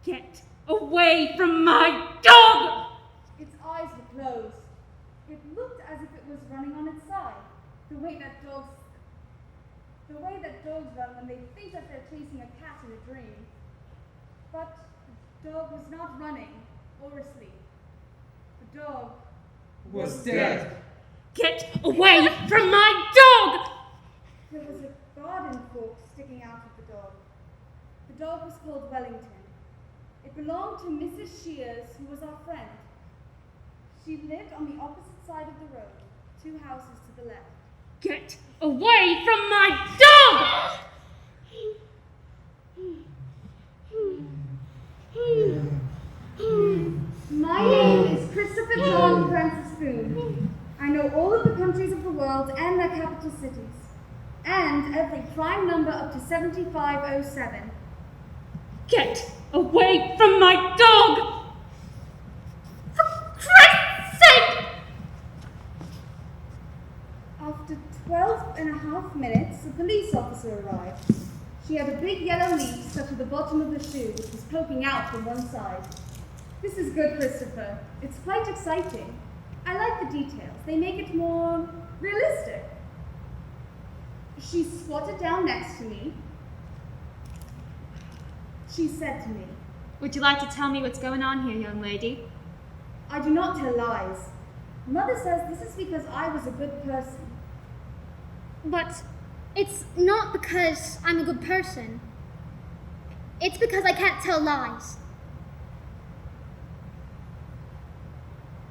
Get away from my dog! Its eyes were closed. It looked as if it was running on its side, the way that dogs run when they think that they're chasing a cat in a dream. But the dog was not running or asleep. The dog was dead. Get away from my dog! There was a garden fork sticking out of the dog. The dog was called Wellington. It belonged to Mrs. Shears, who was our friend. She lived on the opposite side of the road, 2 houses to the left. Get away from my dog! My name is Christopher John Francis Boone. I know all of the countries of the world and their capital cities, and every prime number up to 7507. Get away from my dog! For Christ's sake! After 12 and a half minutes, a police officer arrived. She had a big yellow leaf stuck to the bottom of her shoe, which was poking out from one side. This is good, Christopher. It's quite exciting. I like the details. They make it more realistic. She squatted down next to me. She said to me, Would you like to tell me what's going on here, young lady? I do not tell lies. Mother says this is because I was a good person. But it's not because I'm a good person. It's because I can't tell lies.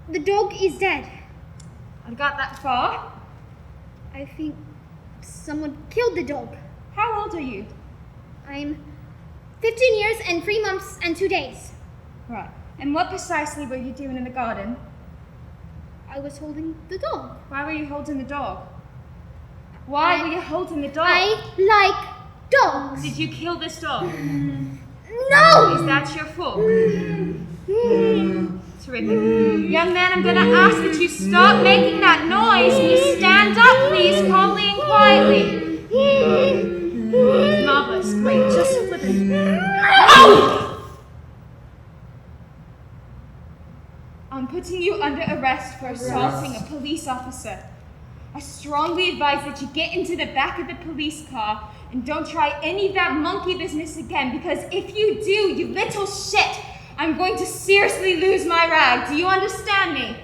The dog is dead. I got that far. I think someone killed the dog. How old are you? I'm 15 years and 3 months and 2 days. Right. And what precisely were you doing in the garden? I was holding the dog. Why were you holding the dog? Why were you holding the dog? I like dogs. Did you kill this dog? No! Is that your fault? Terrific. Young man, I'm going to ask that you stop making that noise and you stand up, please, calmly and quietly. Marvelous. Great. Just a flippin'. Oh! I'm putting you under arrest for assaulting a police officer. I strongly advise that you get into the back of the police car and don't try any of that monkey business again, because if you do, you little shit, I'm going to seriously lose my rag. Do you understand me?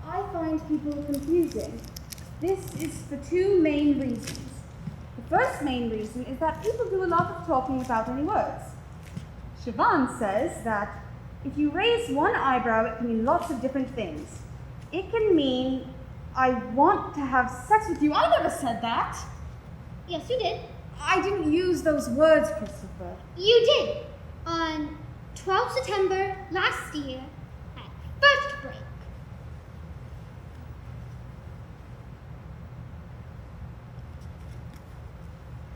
I find people confusing. This is for 2 main reasons. The first main reason is that people do a lot of talking without any words. Siobhan says that if you raise one eyebrow, it can mean lots of different things. It can mean, I want to have sex with you. I never said that. Yes, you did. I didn't use those words, Christopher. You did. On 12 September last year at first break.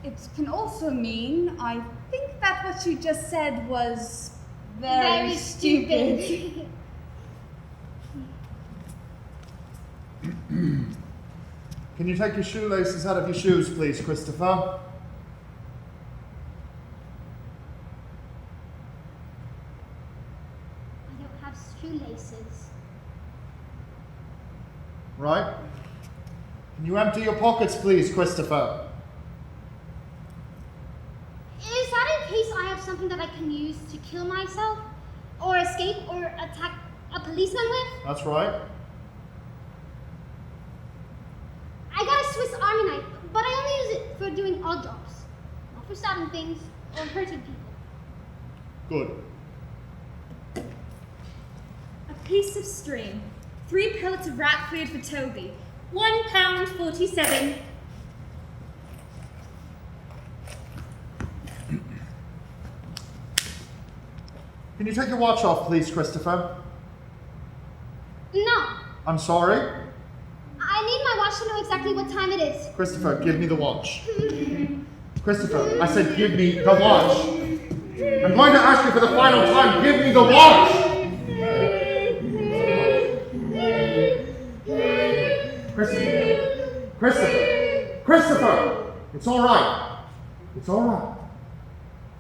It can also mean, I think that what you just said was very stupid. Can you take your shoelaces out of your shoes, please, Christopher? I don't have shoelaces. Right. Can you empty your pockets, please, Christopher? Is that in case I have something that I can use to kill myself, or escape, or attack a policeman with? That's right. I got a Swiss Army knife, but I only use it for doing odd jobs, not for stabbing things or hurting people. Good. A piece of string. 3 pellets of rat food for Toby. £1.47. Can you take your watch off, please, Christopher? No, I'm sorry? I need my watch to know exactly what time it is. Christopher, give me the watch. Christopher, I said give me the watch. I'm going to ask you for the final time, give me the watch! Christopher! Christopher! Christopher! It's all right. It's all right.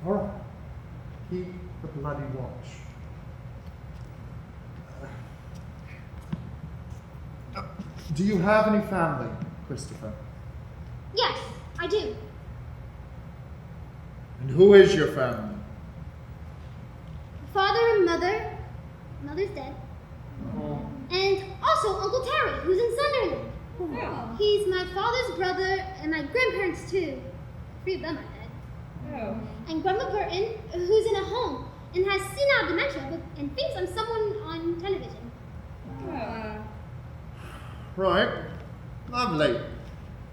All right. Keep the bloody watch. Do you have any family, Christopher? Yes, I do. And who is your family? Father and mother. Mother's dead. Oh. And also Uncle Terry, who's in Sunderland. Oh. He's my father's brother and my grandparents too. 3 of them are dead. Oh. And Grandma Burton, who's in a home and has senile dementia and thinks I'm someone on television. Oh. Right. Lovely.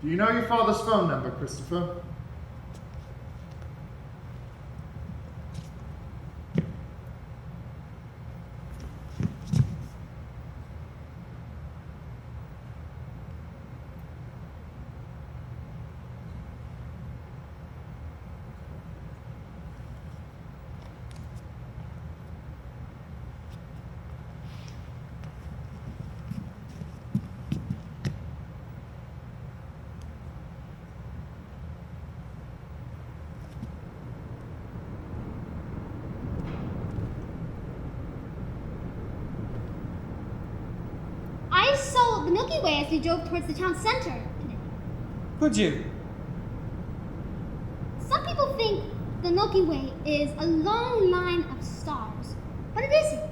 Do you know your father's phone number, Christopher? I saw the Milky Way as we drove towards the town center today. Could you? Some people think the Milky Way is a long line of stars, but it isn't.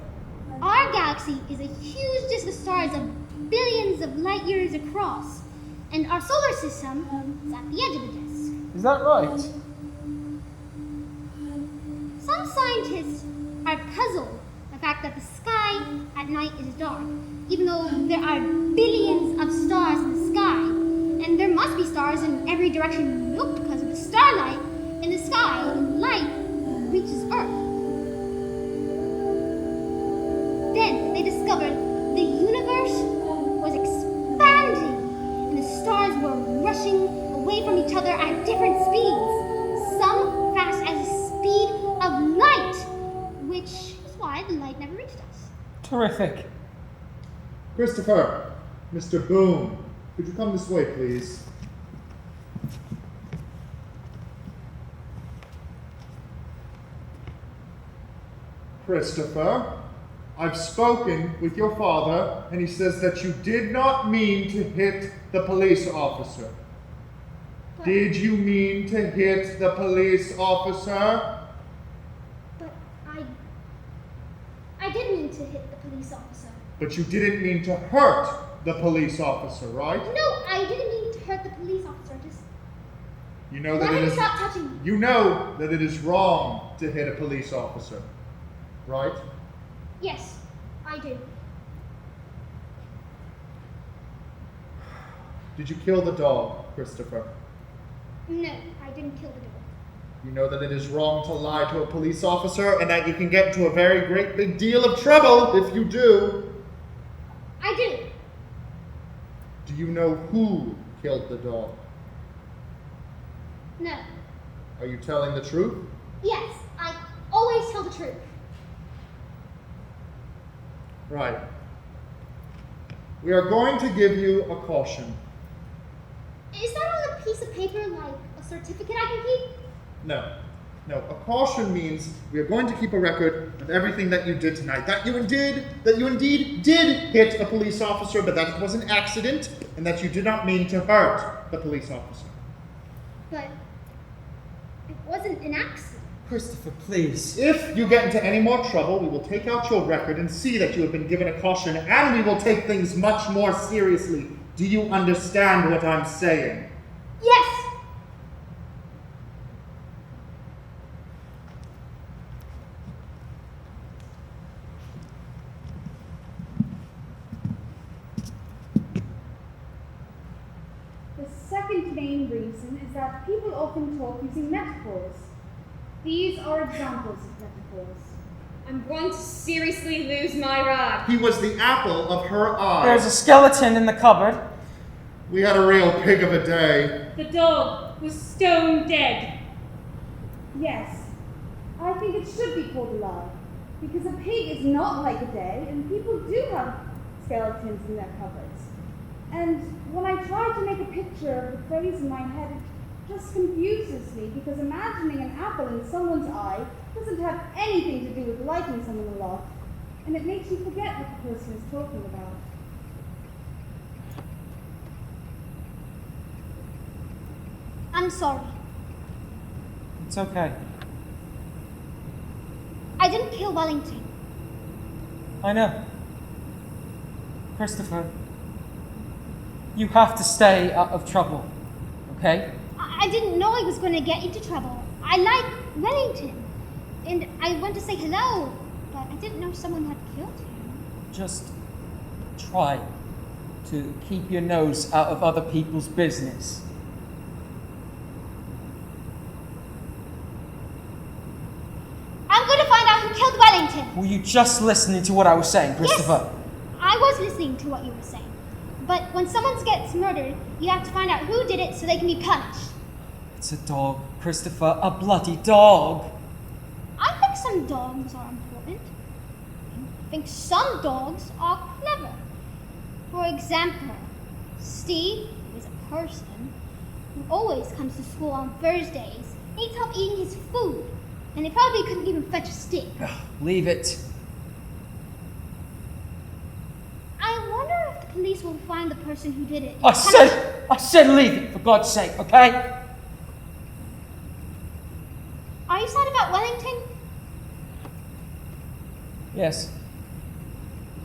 Our galaxy is a huge disk of stars of billions of light years across, and our solar system is at the edge of the disk. Is that right? Some scientists are puzzled by the fact that the sky at night is dark, even though there are billions of stars in the sky, and there must be stars in every direction you look because of the starlight in the sky when light reaches Earth. Then they discovered the universe was expanding, and the stars were rushing away from each other at different speeds, some fast as the speed of light, which is why the light never reached us. Terrific. Christopher, Mr. Boone, could you come this way, please? Christopher, I've spoken with your father, and he says that you did not mean to hit the police officer. Did you mean to hit the police officer? But I did mean to hit the police officer. But you didn't mean to hurt the police officer, right? No, I didn't mean to hurt the police officer. Just You know let that it him is stop touching me. you know that it is wrong to hit a police officer, right? Yes, I do. Did you kill the dog, Christopher? No, I didn't kill the dog. You know that it is wrong to lie to a police officer and that you can get into a very great big deal of trouble if you do. I do. Do you know who killed the dog? No. Are you telling the truth? Yes, I always tell the truth. Right. We are going to give you a caution. Is that on a piece of paper like a certificate I can keep? No. No, a caution means we are going to keep a record of everything that you did tonight. That you indeed did hit a police officer, but that it was an accident, and that you did not mean to hurt the police officer. But it wasn't an accident. Christopher, please. If you get into any more trouble, we will take out your record and see that you have been given a caution, and we will take things much more seriously. Do you understand what I'm saying? Yes! The second main reason is that people often talk using metaphors. These are examples of metaphors. I'm going to seriously lose my rag. He was the apple of her eye. There's a skeleton in the cupboard. We had a real pig of a day. The dog was stone dead. Yes, I think it should be called a lie, because a pig is not like a day, and people do have skeletons in their cupboards. And when I try to make a picture of the phrase in my head, it just confuses me because imagining an apple in someone's eye doesn't have anything to do with liking someone a lot, and it makes you forget what the person is talking about. I'm sorry. It's okay. I didn't kill Wellington. I know. Christopher, you have to stay out of trouble, okay? I didn't know I was going to get into trouble. I like Wellington. And I went to say hello, but I didn't know someone had killed him. Just try to keep your nose out of other people's business. I'm going to find out who killed Wellington. Were you just listening to what I was saying, Christopher? Yes, I was listening to what you were saying. But when someone gets murdered, you have to find out who did it so they can be punished. It's a dog, Christopher, a bloody dog. I think some dogs are important. I think some dogs are clever. For example, Steve is a person who always comes to school on Thursdays, needs help eating his food, and they probably couldn't even fetch a stick. Leave it. I wonder if the police will find the person who did it. I said leave it, for God's sake, okay? Are you sad about Wellington? Yes.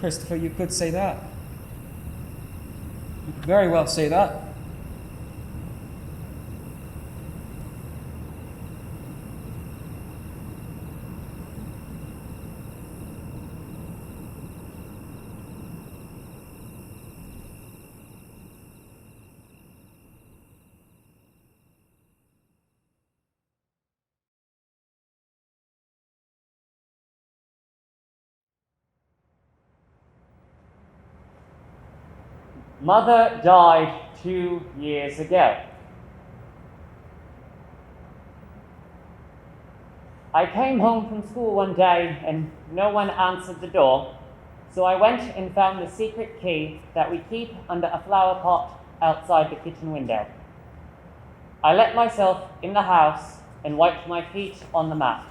Christopher, you could say that. You could very well say that. Mother died 2 years ago. I came home from school one day and no one answered the door, so I went and found the secret key that we keep under a flower pot outside the kitchen window. I let myself in the house and wiped my feet on the mat.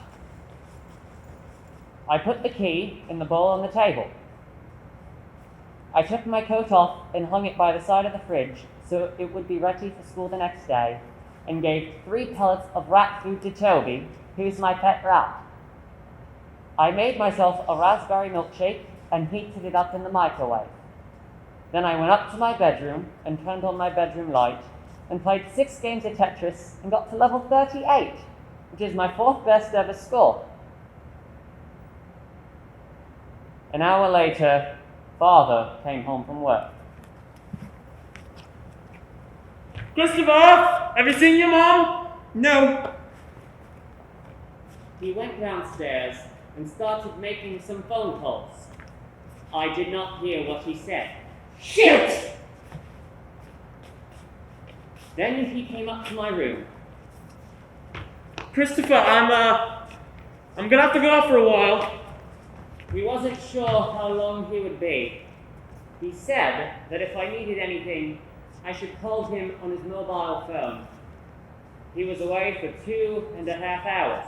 I put the key in the bowl on the table. I took my coat off and hung it by the side of the fridge so it would be ready for school the next day, and gave 3 pellets of rat food to Toby, who's my pet rat. I made myself a raspberry milkshake and heated it up in the microwave. Then I went up to my bedroom and turned on my bedroom light and played 6 games of Tetris and got to level 38, which is my 4th best ever score. An hour later, Father came home from work. Christopher, have you seen your mom? No. He went downstairs and started making some phone calls. I did not hear what he said. Shit! Then he came up to my room. Christopher, I'm gonna have to go out for a while. We wasn't sure how long he would be. He said that if I needed anything, I should call him on his mobile phone. He was away for 2.5 hours.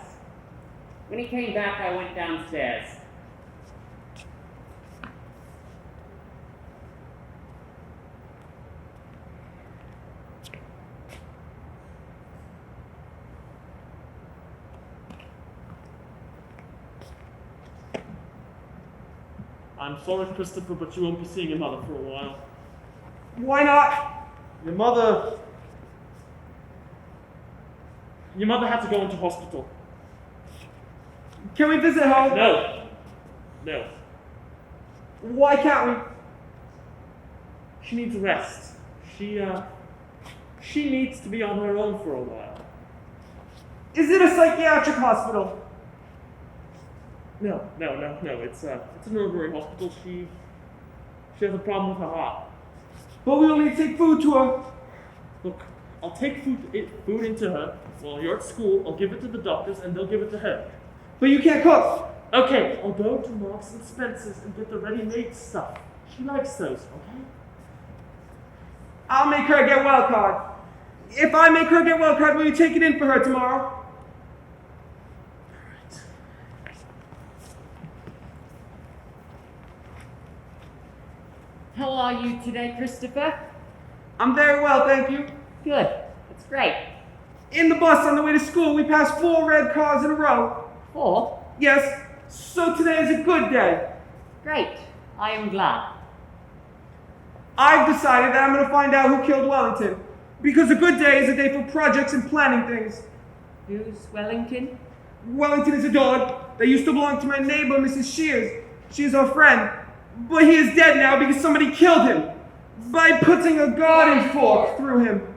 When he came back, I went downstairs. I'm sorry, Christopher, but you won't be seeing your mother for a while. Why not? Your mother had to go into hospital. Can we visit her? No. Why can't we? She needs rest. She needs to be on her own for a while. Is it a psychiatric hospital? No. It's an ordinary hospital. She has a problem with her heart. But we only take food to her. Look, I'll take food into her while you're at school. I'll give it to the doctors, and they'll give it to her. But you can't cook. Okay, I'll go to Marks and Spencer's and get the ready-made stuff. She likes those, okay? I'll make her get wild card. If I make her get wild card, will you take it in for her tomorrow? How are you today, Christopher? I'm very well, thank you. Good. That's great. In the bus on the way to school, we passed 4 red cars in a row. 4? Yes, so today is a good day. Great. I am glad. I've decided that I'm going to find out who killed Wellington. Because a good day is a day for projects and planning things. Who's Wellington? Wellington is a dog that used to belong to my neighbor, Mrs. Shears. She is our friend. But he is dead now because somebody killed him by putting a garden fork through him.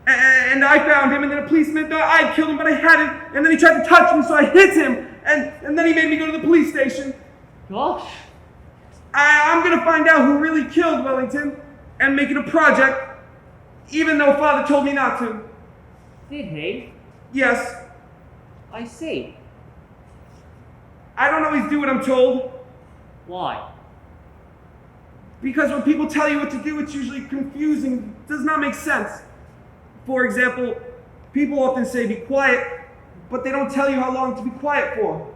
And I found him, and then a policeman thought I'd killed him, but I hadn't. And then he tried to touch me, so I hit him. And then he made me go to the police station. Gosh. I'm going to find out who really killed Wellington and make it a project, even though Father told me not to. Did he? Yes. I see. I don't always do what I'm told. Why? Because when people tell you what to do, it's usually confusing, does not make sense. For example, people often say be quiet, but they don't tell you how long to be quiet for.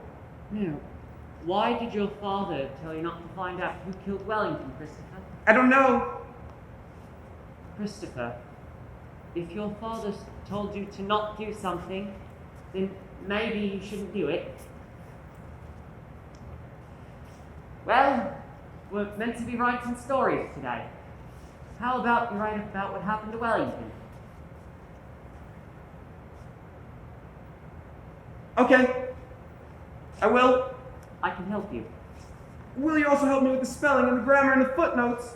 No. Why did your father tell you not to find out who killed Wellington, Christopher? I don't know. Christopher, if your father told you to not do something, then maybe you shouldn't do it. Well, we're meant to be writing stories today. How about you write about what happened to Wellington? Okay. I will. I can help you. Will you also help me with the spelling and the grammar and the footnotes?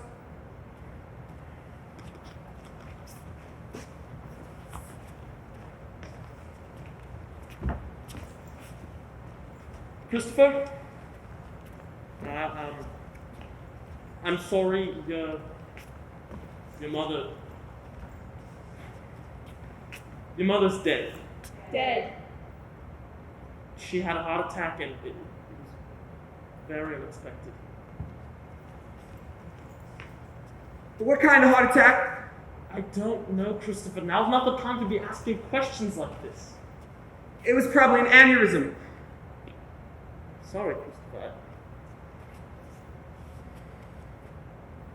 Christopher? I'm sorry, your mother's dead. Dead. She had a heart attack and it was very unexpected. What kind of heart attack? I don't know, Christopher. Now's not the time to be asking questions like this. It was probably an aneurysm. Sorry, Christopher.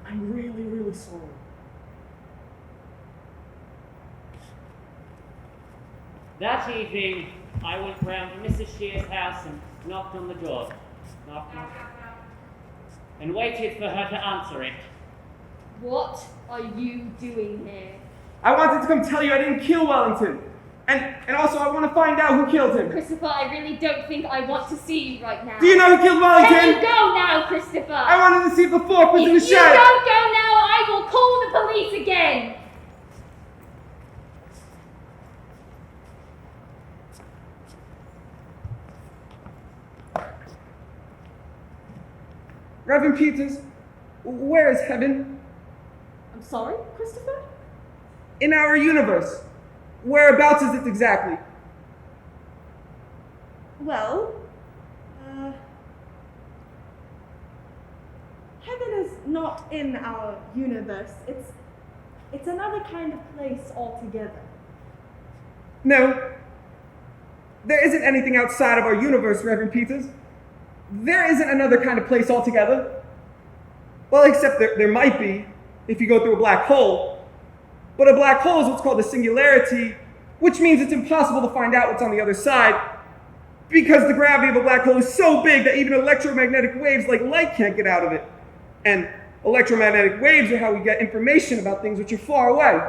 I'm really, really sorry. That evening, I went round to Mrs. Shear's house and knocked on the door. Knock, knock. And waited for her to answer it. What are you doing here? I wanted to come tell you I didn't kill Wellington. And also I want to find out who killed him. Christopher, I really don't think I want to see you right now. Do you know who killed Wellington? Can you go now, Christopher? I wanted to see if the fork was in the If you shed. don't go now, I will call the police again. Reverend Peters, where is heaven? I'm sorry, Christopher? In our universe. Whereabouts is it exactly? Well, heaven is not in our universe. It's another kind of place altogether. No. There isn't anything outside of our universe, Reverend Peters. There isn't another kind of place altogether. Well, except there might be, if you go through a black hole. But a black hole is what's called a singularity, which means it's impossible to find out what's on the other side, because the gravity of a black hole is so big that even electromagnetic waves like light can't get out of it. And electromagnetic waves are how we get information about things which are far away.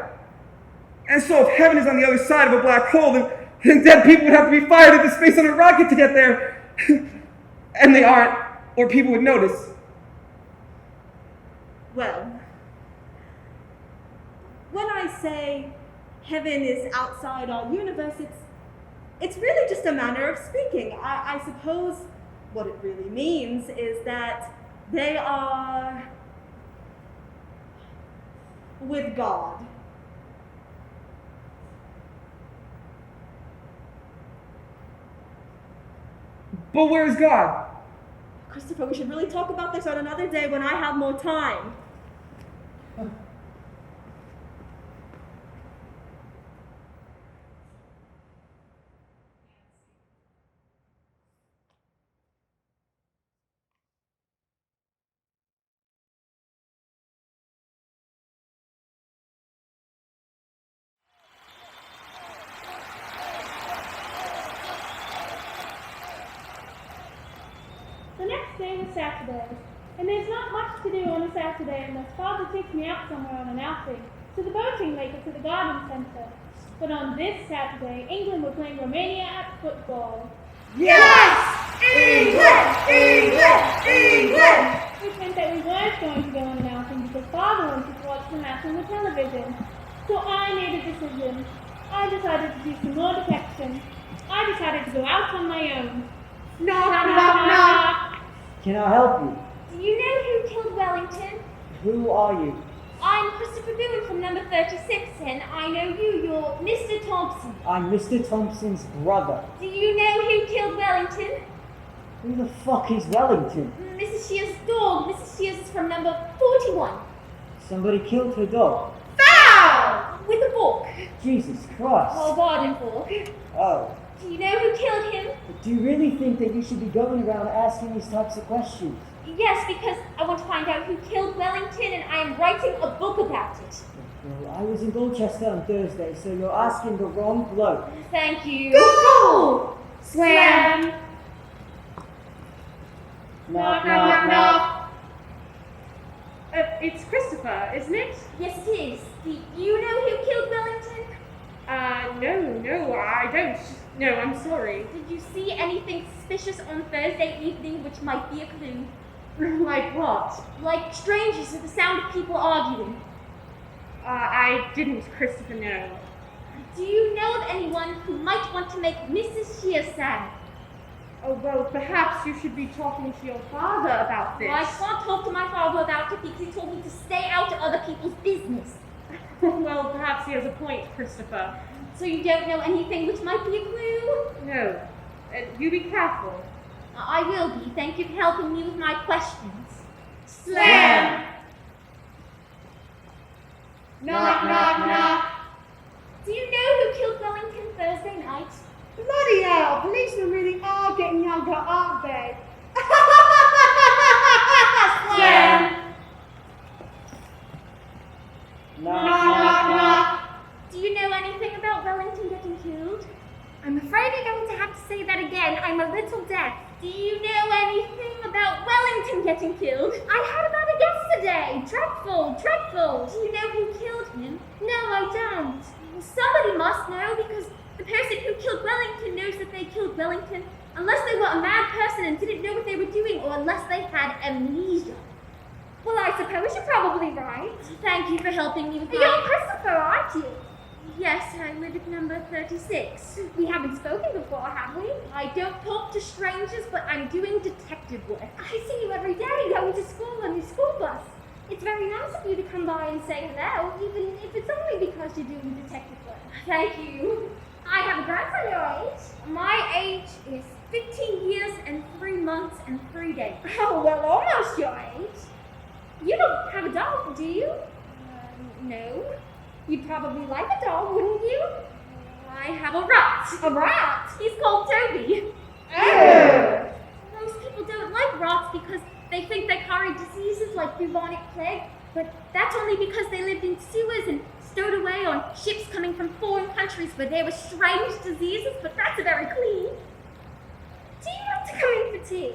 And so if heaven is on the other side of a black hole, then dead people would have to be fired into space on a rocket to get there. And they aren't, or people would notice. Well, when I say heaven is outside our universe, it's really just a manner of speaking. I suppose what it really means is that they are with God. But where's God? Christopher, we should really talk about this on another day when I have more time. is Saturday, and there's not much to do on a Saturday unless Father takes me out somewhere on an outing, to the boating lake or to the garden centre. But on this Saturday, England were playing Romania at football. Yes! England! England! England! Which meant that we weren't going to go on an outing because Father wanted to watch the match on the television. So I made a decision. I decided to do some more detection. I decided to go out on my own. Knock, knock, knock! Can I help you? Do you know who killed Wellington? Who are you? I'm Christopher Boone from number 36, and I know you. You're Mr. Thompson. I'm Mr. Thompson's brother. Do you know who killed Wellington? Who the fuck is Wellington? Mrs. Shears' dog. Mrs. Shears is from number 41. Somebody killed her dog. Foul! With a fork. Jesus Christ. Oh, garden fork. Oh. Do you know who killed him? But do you really think that you should be going around asking these types of questions? Yes, because I want to find out who killed Wellington, and I am writing a book about it. Well, I was in Dorchester on Thursday, so you're asking the wrong bloke. Thank you. Go! Slam! Knock, knock, knock. It's Christopher, isn't it? Yes, it is. Do you know who killed Wellington? No, I don't. No, I'm sorry. Did you see anything suspicious on Thursday evening which might be a clue? Like what? Like strangers or the sound of people arguing? I didn't, Christopher, no. Do you know of anyone who might want to make Mrs. Shears sad? Oh, well, perhaps you should be talking to your father about this. Well, I can't talk to my father about it because he told me to stay out of other people's business. Well, perhaps he has a point, Christopher. So you don't know anything which might be a clue? No. You be careful. I will be. Thank you for helping me with my questions. Slam! Knock, knock, knock. Do you know who killed Wellington Thursday night? Bloody hell, policemen really are getting younger, aren't they? Slam! Knock, knock, knock. Do you know anything about Wellington getting killed? I'm afraid I'm going to have to say that again. I'm a little deaf. Do you know anything about Wellington getting killed? I heard about it yesterday. Dreadful, dreadful. Do you know who killed him? No, I don't. Well, somebody must know because the person who killed Wellington knows that they killed Wellington unless they were a mad person and didn't know what they were doing or unless they had amnesia. Well, I suppose you're probably right. Thank you for helping me with You're Christopher, aren't you? Yes, I live at number 36. We haven't spoken before, have we? I don't talk to strangers, but I'm doing detective work. I see you every day going to school on your school bus. It's very nice of you to come by and say hello, even if it's only because you're doing detective work. Thank you. I have a grandson your age. My age is 15 years and 3 months and 3 days. Oh, well, almost your age. You don't have a dog, do you? No. You'd probably like a dog, wouldn't you? I have a rat. A rat? He's called Toby. Oh. Most people don't like rats because they think they carry diseases like bubonic plague, but that's only because they lived in sewers and stowed away on ships coming from foreign countries where there were strange diseases, but rats are very clean. Do you like to come in for tea?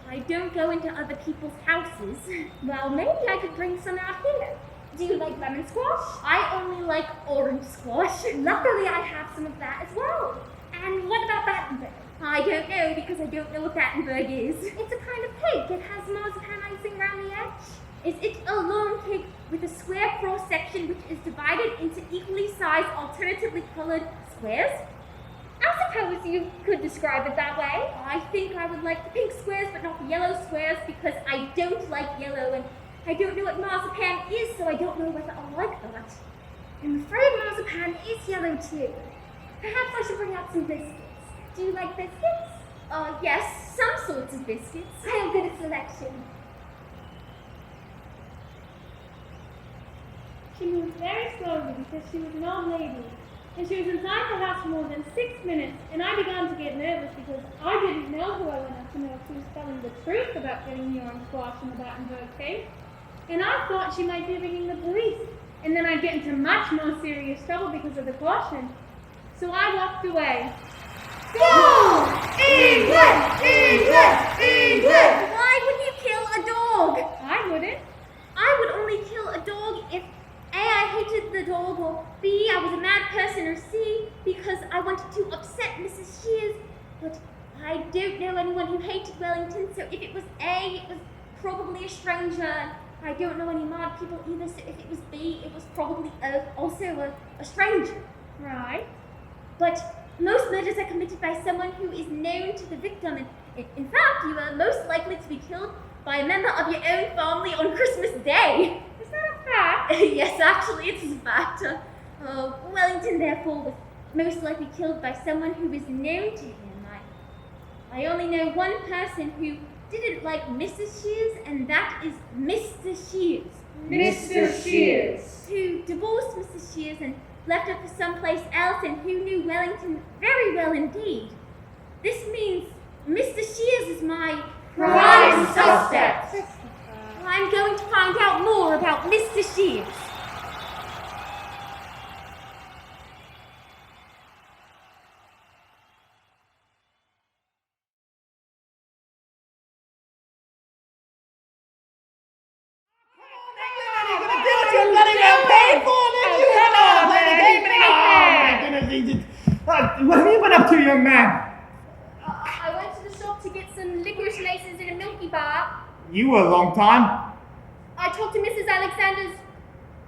I don't go into other people's houses. Well, maybe I could bring some out here. Do you like lemon squash? I only like orange squash. Luckily, I have some of that as well. And what about Battenberg? I don't know because I don't know what Battenberg is. It's a kind of cake. It has marzipan icing around the edge. Is it a long cake with a square cross-section which is divided into equally sized, alternatively colored squares? I suppose you could describe it that way. I think I would like the pink squares but not the yellow squares because I don't like yellow and I don't know what marzipan is, so I don't know whether I'll like that. I'm afraid marzipan is yellow too. Perhaps I should bring out some biscuits. Do you like biscuits? Yes, some sorts of biscuits. I have good selection. She moved very slowly because she was an old lady, and she was inside the house for more than 6 minutes, and I began to get nervous because I didn't know her well enough to know if she was telling the truth about getting the orange squash in the Battenberg cake. And I thought she might be ringing the police, and then I'd get into much more serious trouble because of the caution. So I walked away. Go! England! England! England! Why would you dog. I wouldn't. I would only kill a dog if A, I hated the dog, or B, I was a mad person, or C, because I wanted to upset Mrs. Shears. But I don't know anyone who hated Wellington, so if it was A, it was probably a stranger. I don't know any mad people either, so if it was B, it was probably also a stranger. Right. But most murders are committed by someone who is known to the victim, and in fact, you are most likely to be killed by a member of your own family on Christmas Day. Is that a fact? Yes, actually, it's a fact. Wellington, therefore, was most likely killed by someone who is known to him. I only know one person who didn't like Mrs. Shears, and that is Mr. Shears. Mr. Shears. Who divorced Mrs. Shears and left her for someplace else, and who knew Wellington very well indeed. This means Mr. Shears is my prime suspect. I'm going to find out more about Mr. Shears. What have you been up to, young man? I went to the shop to get some licorice laces in a Milky Bar. You were a long time. I talked to Mrs. Alexander's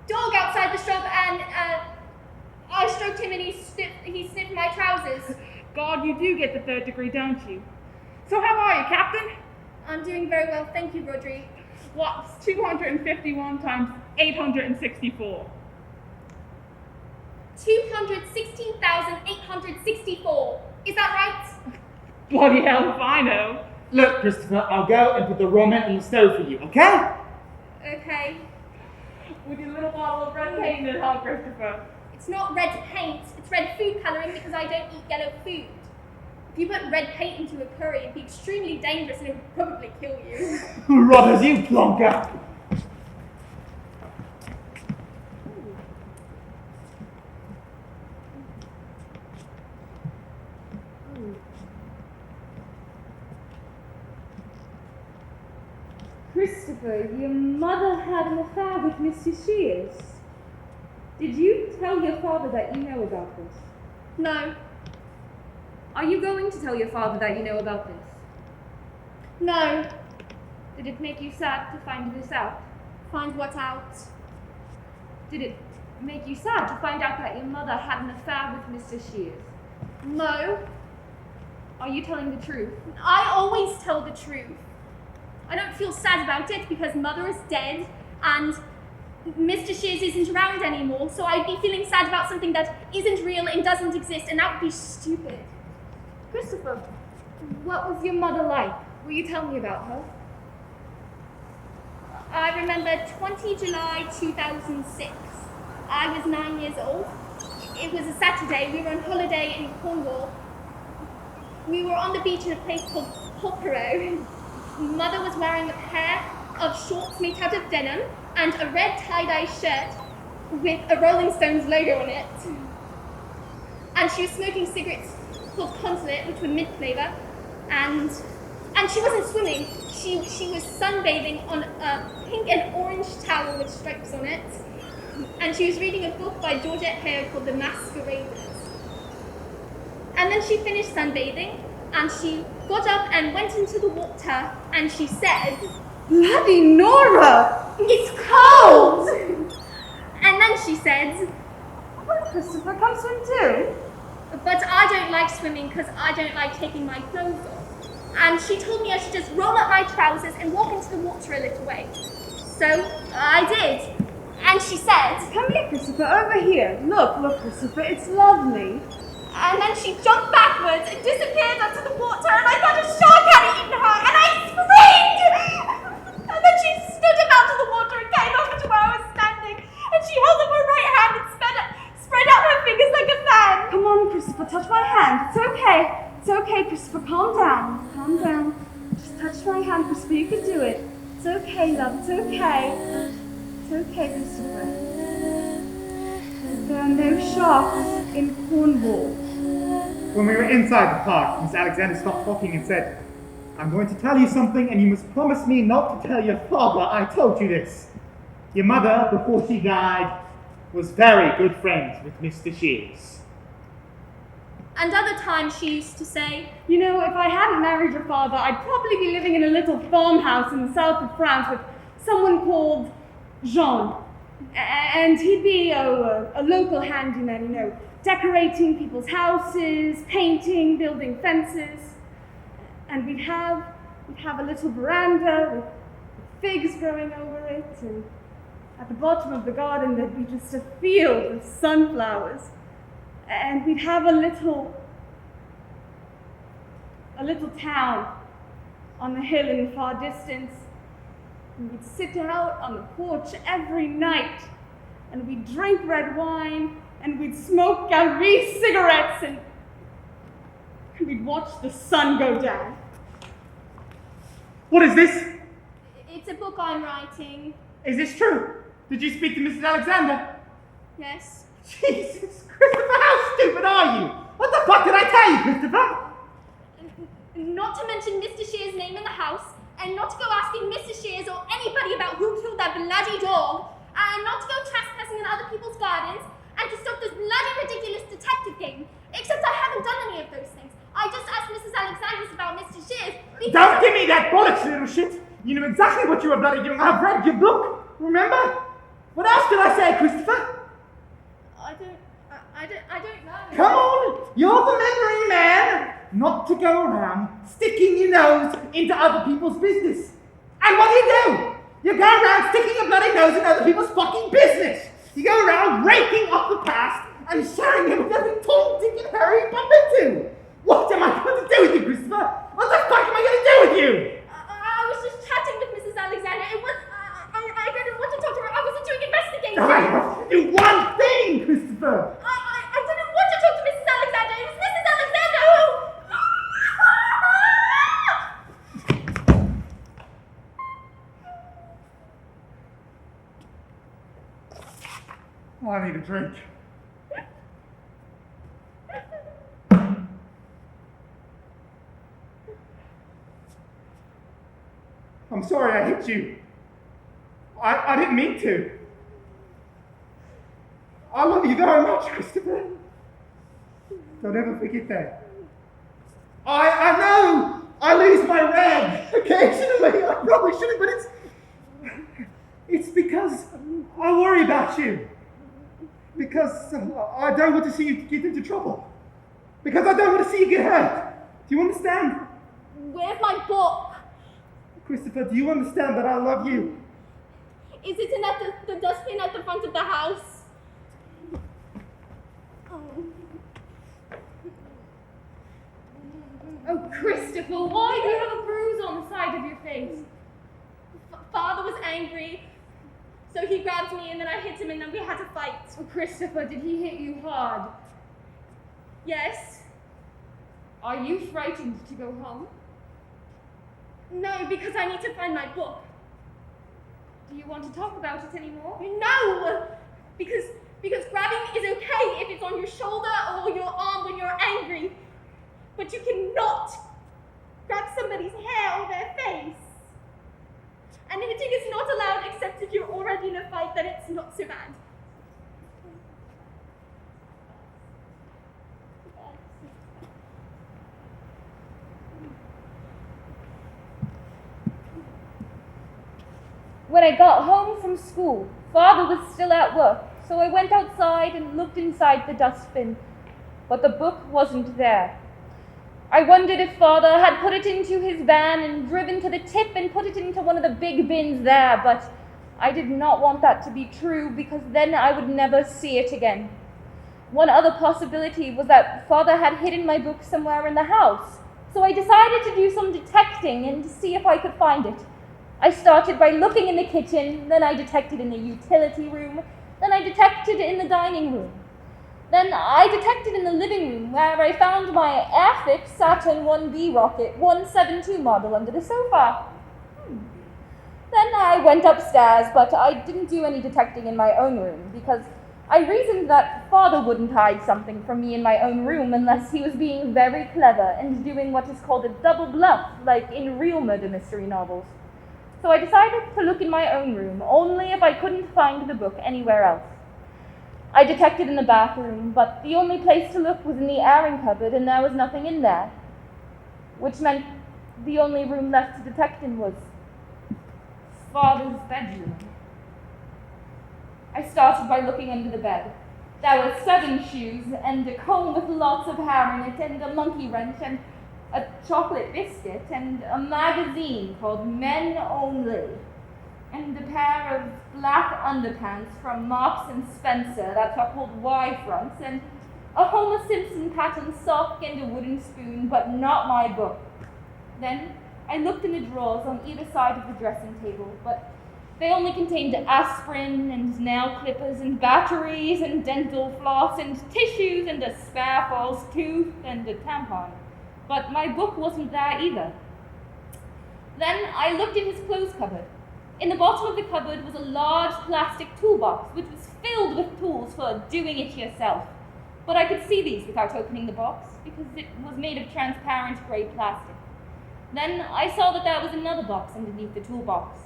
dog outside the shop, and I stroked him, and he sniffed my trousers. God, you do get the third degree, don't you? So how are you, Captain? I'm doing very well, thank you, Rodri. What's 251 times 864? 216,864. Is that right? Bloody hell if I know. Look, Christopher, I'll go and put the raw meat on the stove for you, okay? Okay. With your little bottle of red paint in it, huh, Christopher? It's not red paint, it's red food colouring because I don't eat yellow food. If you put red paint into a curry, it'd be extremely dangerous and it would probably kill you. Robbers, you plonker! Christopher, your mother had an affair with Mr. Shears. Did you tell your father that you know about this? No. Are you going to tell your father that you know about this? No. Did it make you sad to find this out? Find what out? Did it make you sad to find out that your mother had an affair with Mr. Shears? No. Are you telling the truth? I always tell the truth. I don't feel sad about it because Mother is dead and Mr. Shears isn't around anymore, so I'd be feeling sad about something that isn't real and doesn't exist, and that would be stupid. Christopher, what was your mother like? Will you tell me about her? I remember 20 July 2006. I was 9 years old. It was a Saturday. We were on holiday in Cornwall. We were on the beach in a place called Polperrow. Mother was wearing a pair of shorts made out of denim and a red tie-dye shirt with a Rolling Stones logo on it. And she was smoking cigarettes called Consulate, which were mint flavour, and she wasn't swimming. She was sunbathing on a pink and orange towel with stripes on it, and she was reading a book by Georgette Hare called The Masqueraders. And then she finished sunbathing, and she got up and went into the water, and she said, Bloody Nora! "It's cold!" And then she said, Well, Christopher, come swim too. "But I don't like swimming because I don't like taking my clothes off." And she told me I should just roll up my trousers and walk into the water a little way. So I did. And she said, Come here, Christopher, over here. Look, Christopher, it's lovely. And then she jumped backwards and disappeared under the water, and I thought a shark had eaten her, and I screamed! And then she stood up out of the water and came over to where I was standing, and she held up her right hand and spread out her fingers like a fan. Come on, Christopher, touch my hand. It's okay. It's okay, Christopher, calm down. Calm down. Just touch my hand, Christopher, you can do it. It's okay, love, it's okay. It's okay, Christopher. There are no sharks in Cornwall. When we were inside the park, Miss Alexander stopped talking and said, I'm going to tell you something, and you must promise me not to tell your father I told you this. Your mother, before she died, was very good friends with Mr. Shears. And other times she used to say, You know, if I hadn't married your father, I'd probably be living in a little farmhouse in the south of France with someone called Jean. And he'd be a local handyman, you know, decorating people's houses, painting, building fences. And we'd have a little veranda with figs growing over it, and at the bottom of the garden there'd be just a field of sunflowers. And we'd have a little town on the hill in the far distance. And we'd sit out on the porch every night, and we'd drink red wine, and we'd smoke Galerie cigarettes, and we'd watch the sun go down. What is this? It's a book I'm writing. Is this true? Did you speak to Mrs. Alexander? Yes. Jesus, Christopher, how stupid are you? What the fuck did I tell you, Christopher? Not to mention Mr. Shears' name in the house, and not to go asking Mrs. Shears or anybody about who killed that bloody dog, and not to go trespassing in other people's gardens, and to stop this bloody ridiculous detective game. Except I haven't done any of those things. I just asked Mrs. Alexander about Mr. Shears because... Don't give me that bollocks, little shit! You knew exactly what you were bloody doing. I've read your book, remember? What else did I say, Christopher? I don't know. Come on! You're the memory man! Not to go around sticking your nose into other people's business. And what do? You go around sticking your bloody nose in other people's fucking business! You go around raking up the past and sharing it with every Tom, Dick, and Harry bump into! What am I going to do with you, Christopher? What the fuck am I going to do with you? I was just chatting with Mrs. Alexander. It was... I didn't want to talk to her. I wasn't doing investigating. I have to do one thing, Christopher! I didn't want to talk to Mrs. Alexander. It was Mrs. Alexander Oh, I need a drink. I'm sorry I hit you. I didn't mean to. I love you very much, Christopher. Don't ever forget that. I know I lose my rag occasionally. I probably shouldn't, but it's because I worry about you. Because I don't want to see you get into trouble. Because I don't want to see you get hurt. Do you understand? Where's my book? Christopher, do you understand that I love you? Is it in the dustbin at the front of the house? Oh, Christopher, why do you have a bruise on the side of your face? Father was angry, so he grabbed me and then I hit him and then we had to fight. Oh, Christopher, did he hit you hard? Yes. Are you frightened to go home? No, because I need to find my book. Do you want to talk about it anymore? No! Because grabbing is okay if it's on your shoulder or your arm when you're angry. But you cannot grab somebody's hair or their face. And hitting is not allowed except if you're already in a fight, then it's not so bad. When I got home from school, Father was still at work, so I went outside and looked inside the dustbin, but the book wasn't there. I wondered if Father had put it into his van and driven to the tip and put it into one of the big bins there, but I did not want that to be true because then I would never see it again. One other possibility was that Father had hidden my book somewhere in the house, so I decided to do some detecting and to see if I could find it. I started by looking in the kitchen, then I detected in the utility room, then I detected in the dining room. Then I detected in the living room where I found my Airfix Saturn 1B rocket 172 model under the sofa. Then I went upstairs, but I didn't do any detecting in my own room because I reasoned that father wouldn't hide something from me in my own room unless he was being very clever and doing what is called a double bluff, like in real murder mystery novels. So I decided to look in my own room, only if I couldn't find the book anywhere else. I detected in the bathroom, but the only place to look was in the airing cupboard, and there was nothing in there, which meant the only room left to detect in was father's bedroom. I started by looking under the bed. There were 7 shoes, and a comb with lots of hair in it, and a monkey wrench, and a chocolate biscuit, and a magazine called Men Only, and a pair of black underpants from Marks and Spencer that are called Y-fronts, and a Homer Simpson pattern sock and a wooden spoon, but not my book. Then I looked in the drawers on either side of the dressing table, but they only contained aspirin and nail clippers and batteries and dental floss and tissues and a spare false tooth and a tampon. But my book wasn't there either. Then I looked in his clothes cupboard. In the bottom of the cupboard was a large plastic toolbox, which was filled with tools for doing it yourself. But I could see these without opening the box, because it was made of transparent grey plastic. Then I saw that there was another box underneath the toolbox.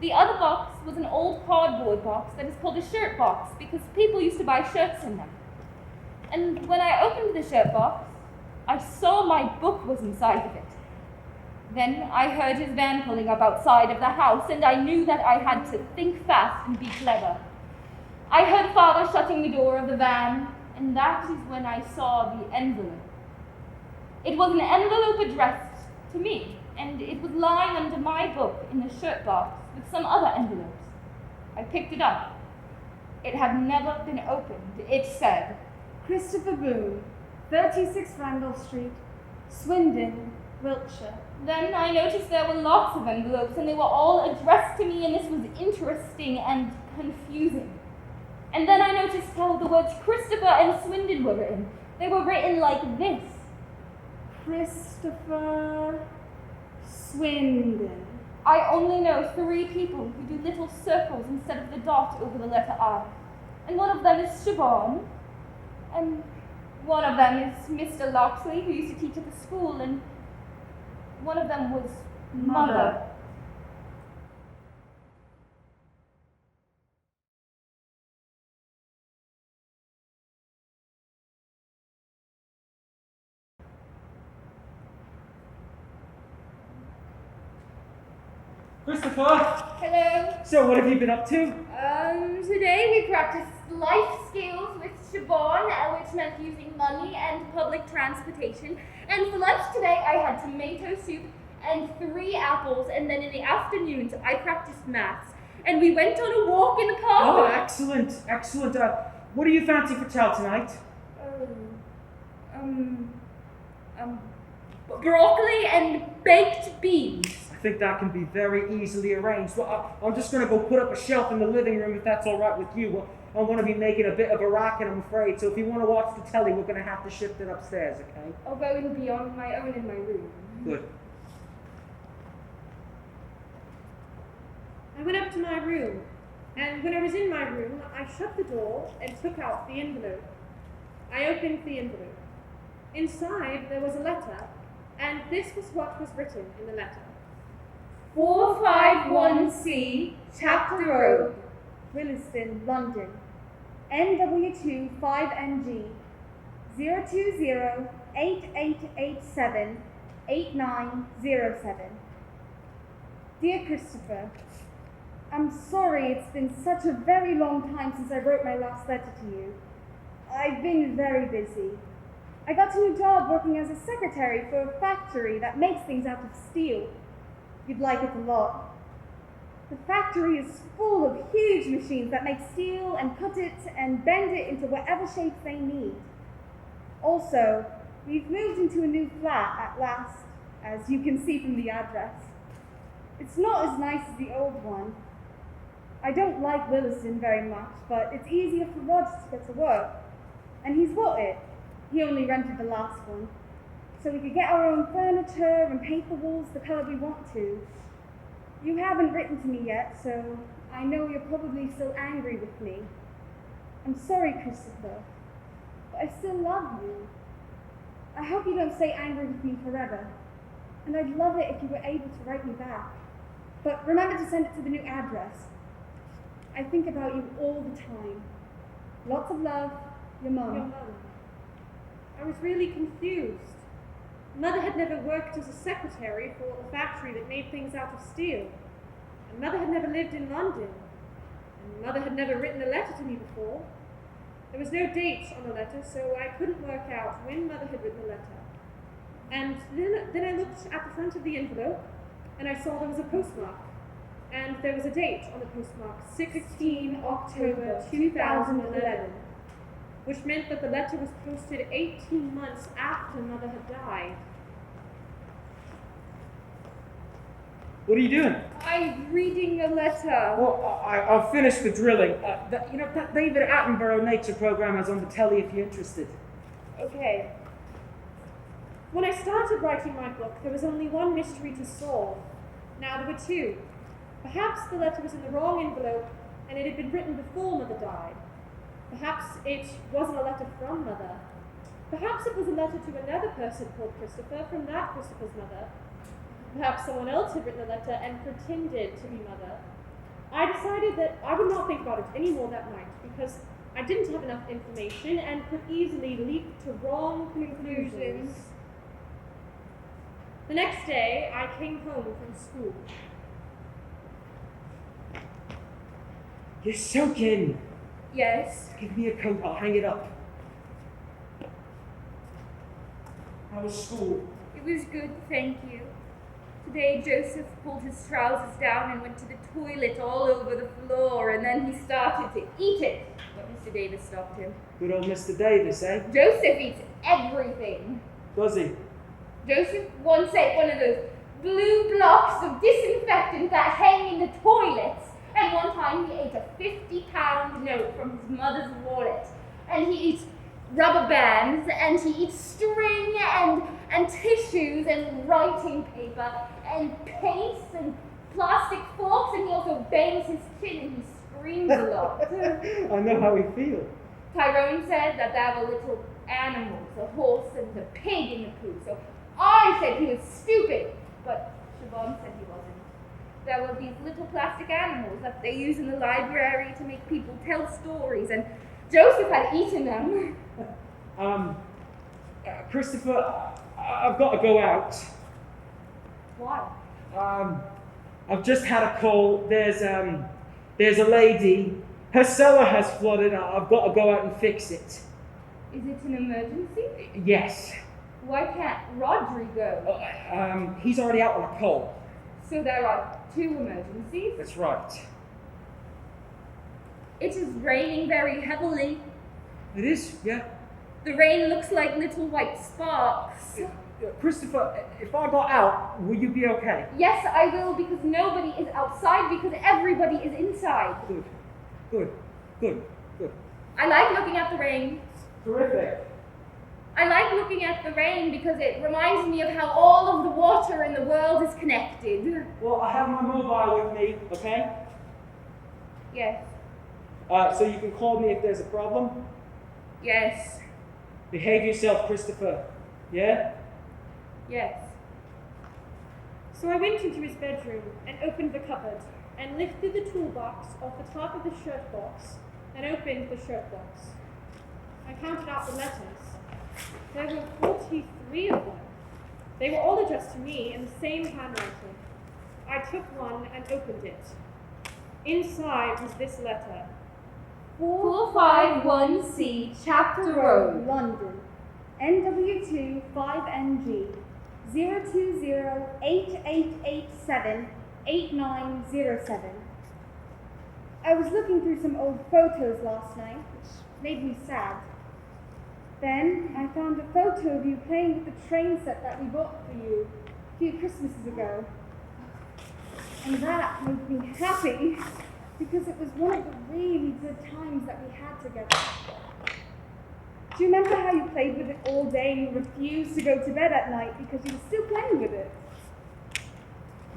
The other box was an old cardboard box that is called a shirt box, because people used to buy shirts in them. And when I opened the shirt box, I saw my book was inside of it. Then I heard his van pulling up outside of the house, and I knew that I had to think fast and be clever. I heard father shutting the door of the van, and that is when I saw the envelope. It was an envelope addressed to me, and it was lying under my book in the shirt box with some other envelopes. I picked it up. It had never been opened. It said, Christopher Boone, 36 Randolph Street, Swindon, Wiltshire. Then I noticed there were lots of envelopes, and they were all addressed to me, and this was interesting and confusing. And then I noticed how the words Christopher and Swindon were written. They were written like this. Christopher Swindon. I only know 3 people who do little circles instead of the dot over the letter I. And one of them is Siobhan, and one of them is Mr. Loxley, who used to teach at the school, and one of them was Mother. Christopher! Hello. So, what have you been up to? Today we practiced life skills with Siobhan, which meant using money and public transportation. And for lunch today, I had tomato soup and 3 apples, and then in the afternoons, I practiced maths. And we went on a walk in the park. Oh, excellent, excellent. What do you fancy for chow tonight? Broccoli and baked beans. I think that can be very easily arranged. Well, I'm just going to go put up a shelf in the living room if that's all right with you. Well, I'm going to be making a bit of a racket, I'm afraid. So if you want to watch the telly, we're going to have to shift it upstairs, okay? Although it'll be on my own in my room. Good. I went up to my room, and when I was in my room, I shut the door and took out the envelope. I opened the envelope. Inside, there was a letter, and this was what was written in the letter. 451C, Chapter Road, Williston, London, NW2 5NG, 020-8887-8907. Dear Christopher, I'm sorry it's been such a very long time since I wrote my last letter to you. I've been very busy. I got a new job working as a secretary for a factory that makes things out of steel. You'd like it a lot. The factory is full of huge machines that make steel and cut it and bend it into whatever shapes they need. Also, we've moved into a new flat at last, as you can see from the address. It's not as nice as the old one. I don't like Williston very much, but it's easier for Rog to get to work. And he's got it. He only rented the last one. So we could get our own furniture and paint the walls the color we want to. You haven't written to me yet, so I know you're probably still angry with me. I'm sorry, Christopher, but I still love you. I hope you don't stay angry with me forever, and I'd love it if you were able to write me back. But remember to send it to the new address. I think about you all the time. Lots of love, your Mum. Your mum. I was really confused. Mother had never worked as a secretary for a factory that made things out of steel. And Mother had never lived in London. And Mother had never written a letter to me before. There was no date on the letter, so I couldn't work out when Mother had written the letter. And then I looked at the front of the envelope, and I saw there was a postmark. And there was a date on the postmark, 16 October 2011, which meant that the letter was posted 18 months after Mother had died. What are you doing? I'm reading a letter. Well, I'll finish the drilling. That David Attenborough nature program is on the telly if you're interested. Okay. When I started writing my book, there was only one mystery to solve. Now there were two. Perhaps the letter was in the wrong envelope and it had been written before Mother died. Perhaps it wasn't a letter from Mother. Perhaps it was a letter to another person called Christopher from that Christopher's mother. Perhaps someone else had written the letter and pretended to be Mother. I decided that I would not think about it anymore that night because I didn't have enough information and could easily leap to wrong conclusions. The next day, I came home from school. You're soaking. Yes. Give me a coat, I'll hang it up. How was school? It was good, thank you. Today, Joseph pulled his trousers down and went to the toilet all over the floor, and then he started to eat it. But Mr. Davis stopped him. Good old Mr. Davis, eh? Joseph eats everything. Does he? Joseph once ate one of those blue blocks of disinfectant that hang in the toilets. And one time he ate a 50-pound note from his mother's wallet. And he eats rubber bands, and he eats string and tissues and writing paper and paints and plastic forks, and he also bangs his chin and he screams a lot. I know how he feels. Tyrone said that there were little animals, a horse and a pig in the poo. So I said he was stupid, but Siobhan said he wasn't. There were these little plastic animals that they use in the library to make people tell stories, and Joseph had eaten them. Christopher, I've got to go out. Why? I've just had a call. There's a lady. Her cellar has flooded. I've got to go out and fix it. Is it an emergency? Yes. Why can't Rodri go? He's already out on a call. So there are two emergencies? That's right. It is raining very heavily. It is, yeah. The rain looks like little white sparks. Christopher, if I got out, will you be okay? Yes, I will, because nobody is outside, because everybody is inside. Good, good, good, good. I like looking at the rain. Terrific. I like looking at the rain because it reminds me of how all of the water in the world is connected. Well, I have my mobile with me, okay? Yes. So you can call me if there's a problem? Yes. Behave yourself, Christopher. Yeah? Yes. So I went into his bedroom and opened the cupboard and lifted the toolbox off the top of the shirt box and opened the shirt box. I counted out the letters. There were 43 of them. They were all addressed to me in the same handwriting. I took one and opened it. Inside was this letter. 451C Chapter Road, London, NW2 5NG 02088878907. I was looking through some old photos last night, which made me sad. Then I found a photo of you playing with the train set that we bought for you a few Christmases ago. And that made me happy because it was one of the really good times that we had together. Do you remember how you played with it all day and you refused to go to bed at night because you were still playing with it?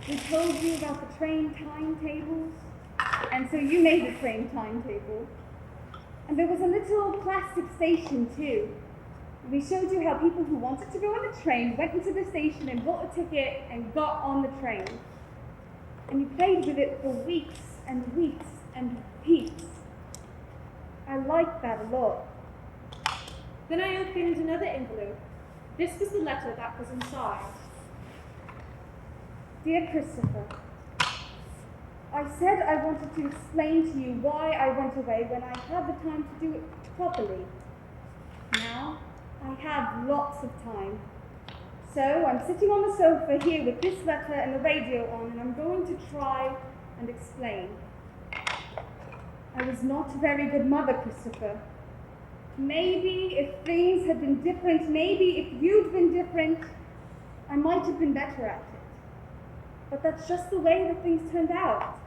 We told you about the train timetables, and so you made the train timetable. And there was a little plastic station too. We showed you how people who wanted to go on the train went into the station and bought a ticket and got on the train. And you played with it for weeks and weeks and weeks. I liked that a lot. Then I opened another envelope. This was the letter that was inside. Dear Christopher, I said I wanted to explain to you why I went away when I had the time to do it properly. Now, I have lots of time. So I'm sitting on the sofa here with this letter and the radio on, and I'm going to try and explain. I was not a very good mother, Christopher. Maybe if things had been different, maybe if you'd been different, I might have been better at it. But that's just the way that things turned out.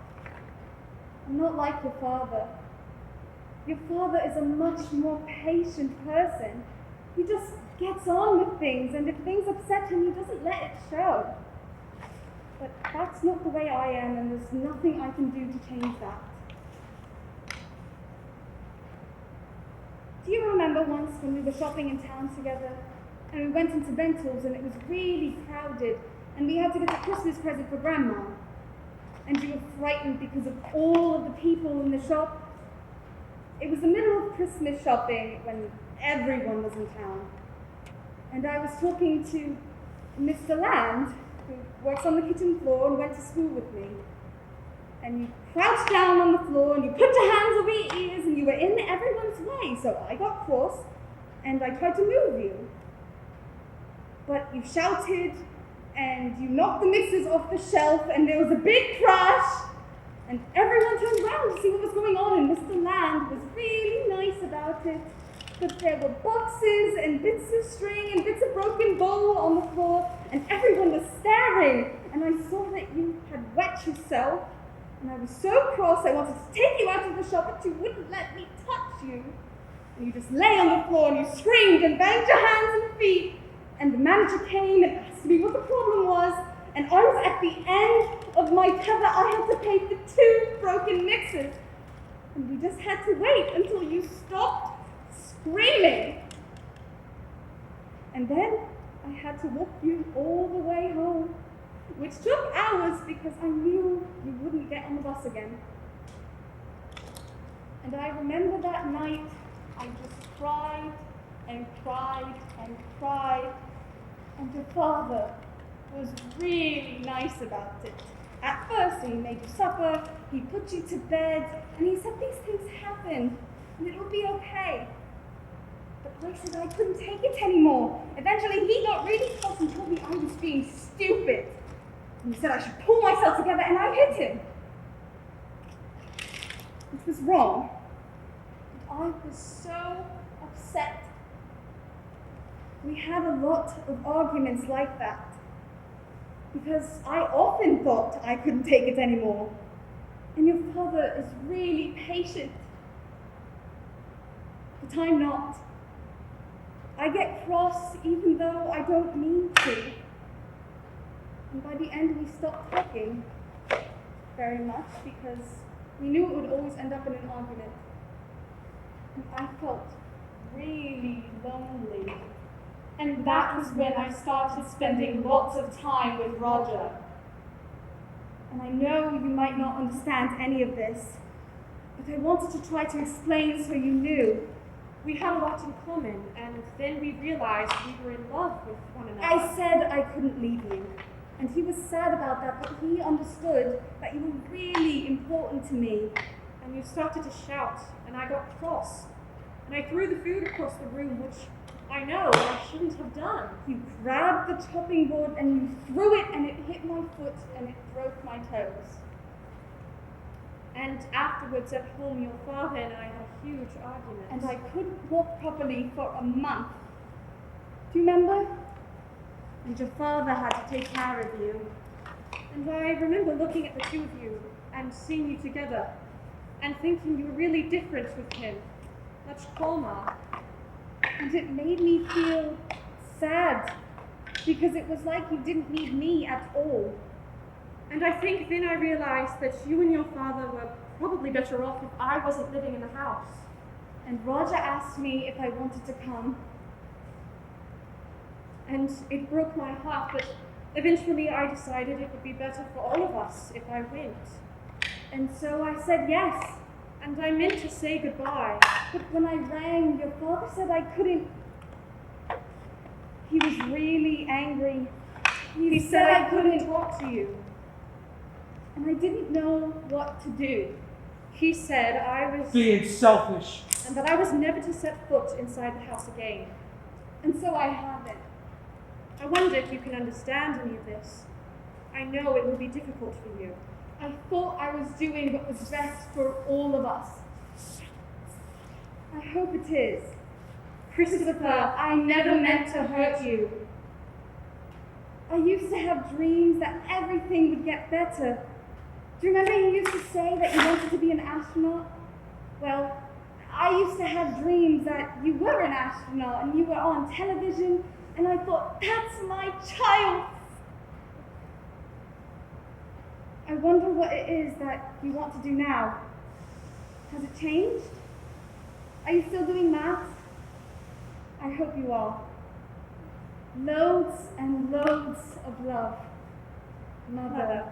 I'm not like your father. Your father is a much more patient person. He just gets on with things, and if things upset him, he doesn't let it show. But that's not the way I am, and there's nothing I can do to change that. Do you remember once when we were shopping in town together, and we went into Bentley's, and it was really crowded, and we had to get a Christmas present for Grandma, and you were frightened because of all of the people in the shop? It was the middle of Christmas shopping when everyone was in town. And I was talking to Mr. Land, who works on the kitchen floor and went to school with me. And you crouched down on the floor and you put your hands over your ears and you were in everyone's way. So I got cross and I tried to move you. But you shouted and you knocked the mixers off the shelf and there was a big crash. And everyone turned around to see what was going on, and Mr. Land was really nice about it. But there were boxes and bits of string and bits of broken bowl on the floor, and everyone was staring. And I saw that you had wet yourself, and I was so cross I wanted to take you out of the shop, but you wouldn't let me touch you. And you just lay on the floor and you screamed and banged your hands and feet. And the manager came and asked me what the problem was. And I was at the end of my tether. I had to pay for 2 broken mixers. And we just had to wait until you stopped screaming. And then I had to walk you all the way home, which took hours because I knew you wouldn't get on the bus again. And I remember that night, I just cried and cried and cried. And your father was really nice about it. At first, he made you supper, he put you to bed, and he said these things happen, and it will be okay. But I said I couldn't take it anymore. Eventually, he got really cross and told me I was being stupid. And he said I should pull myself together, and I hit him. Which was wrong. But I was so upset. We had a lot of arguments like that. Because I often thought I couldn't take it anymore. And your father is really patient. But I'm not. I get cross even though I don't mean to. And by the end we stopped talking very much because we knew it would always end up in an argument. And I felt really lonely. And that was when I started spending lots of time with Roger. And I know you might not understand any of this, but I wanted to try to explain so you knew. We had a lot in common, and then we realized we were in love with one another. I said I couldn't leave you, and he was sad about that, but he understood that you were really important to me. And you started to shout, and I got cross. And I threw the food across the room, which I know I shouldn't have done. You grabbed the chopping board and you threw it and it hit my foot and it broke my toes. And afterwards at home, your father and I had a huge argument. And I couldn't walk properly for a month. Do you remember? And your father had to take care of you. And I remember looking at the two of you and seeing you together and thinking you were really different with him, much calmer. And it made me feel sad, because it was like you didn't need me at all. And I think then I realized that you and your father were probably better off if I wasn't living in the house. and Roger asked me if I wanted to come. And it broke my heart, but eventually I decided it would be better for all of us if I went. And so I said yes. And I meant to say goodbye. But when I rang, your father said I couldn't. He was really angry. He said I couldn't talk to you. And I didn't know what to do. He said I was being selfish. And that I was never to set foot inside the house again. And so I haven't. I wonder if you can understand any of this. I know it will be difficult for you. I thought I was doing what was best for all of us. I hope it is. Christopher, I never meant to hurt you. I used to have dreams that everything would get better. Do you remember you used to say that you wanted to be an astronaut? Well, I used to have dreams that you were an astronaut and you were on television, and I thought, that's my child. I wonder what it is that you want to do now. Has it changed? Are you still doing maths? I hope you are. Loads and loads of love. Mother.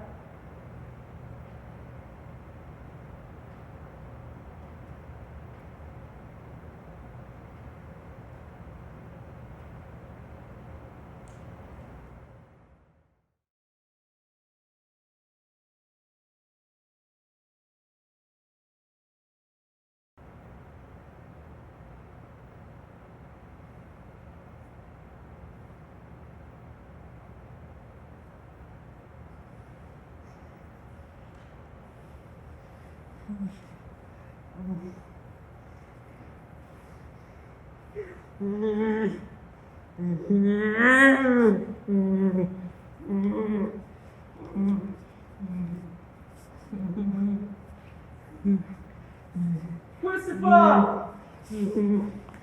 Christopher!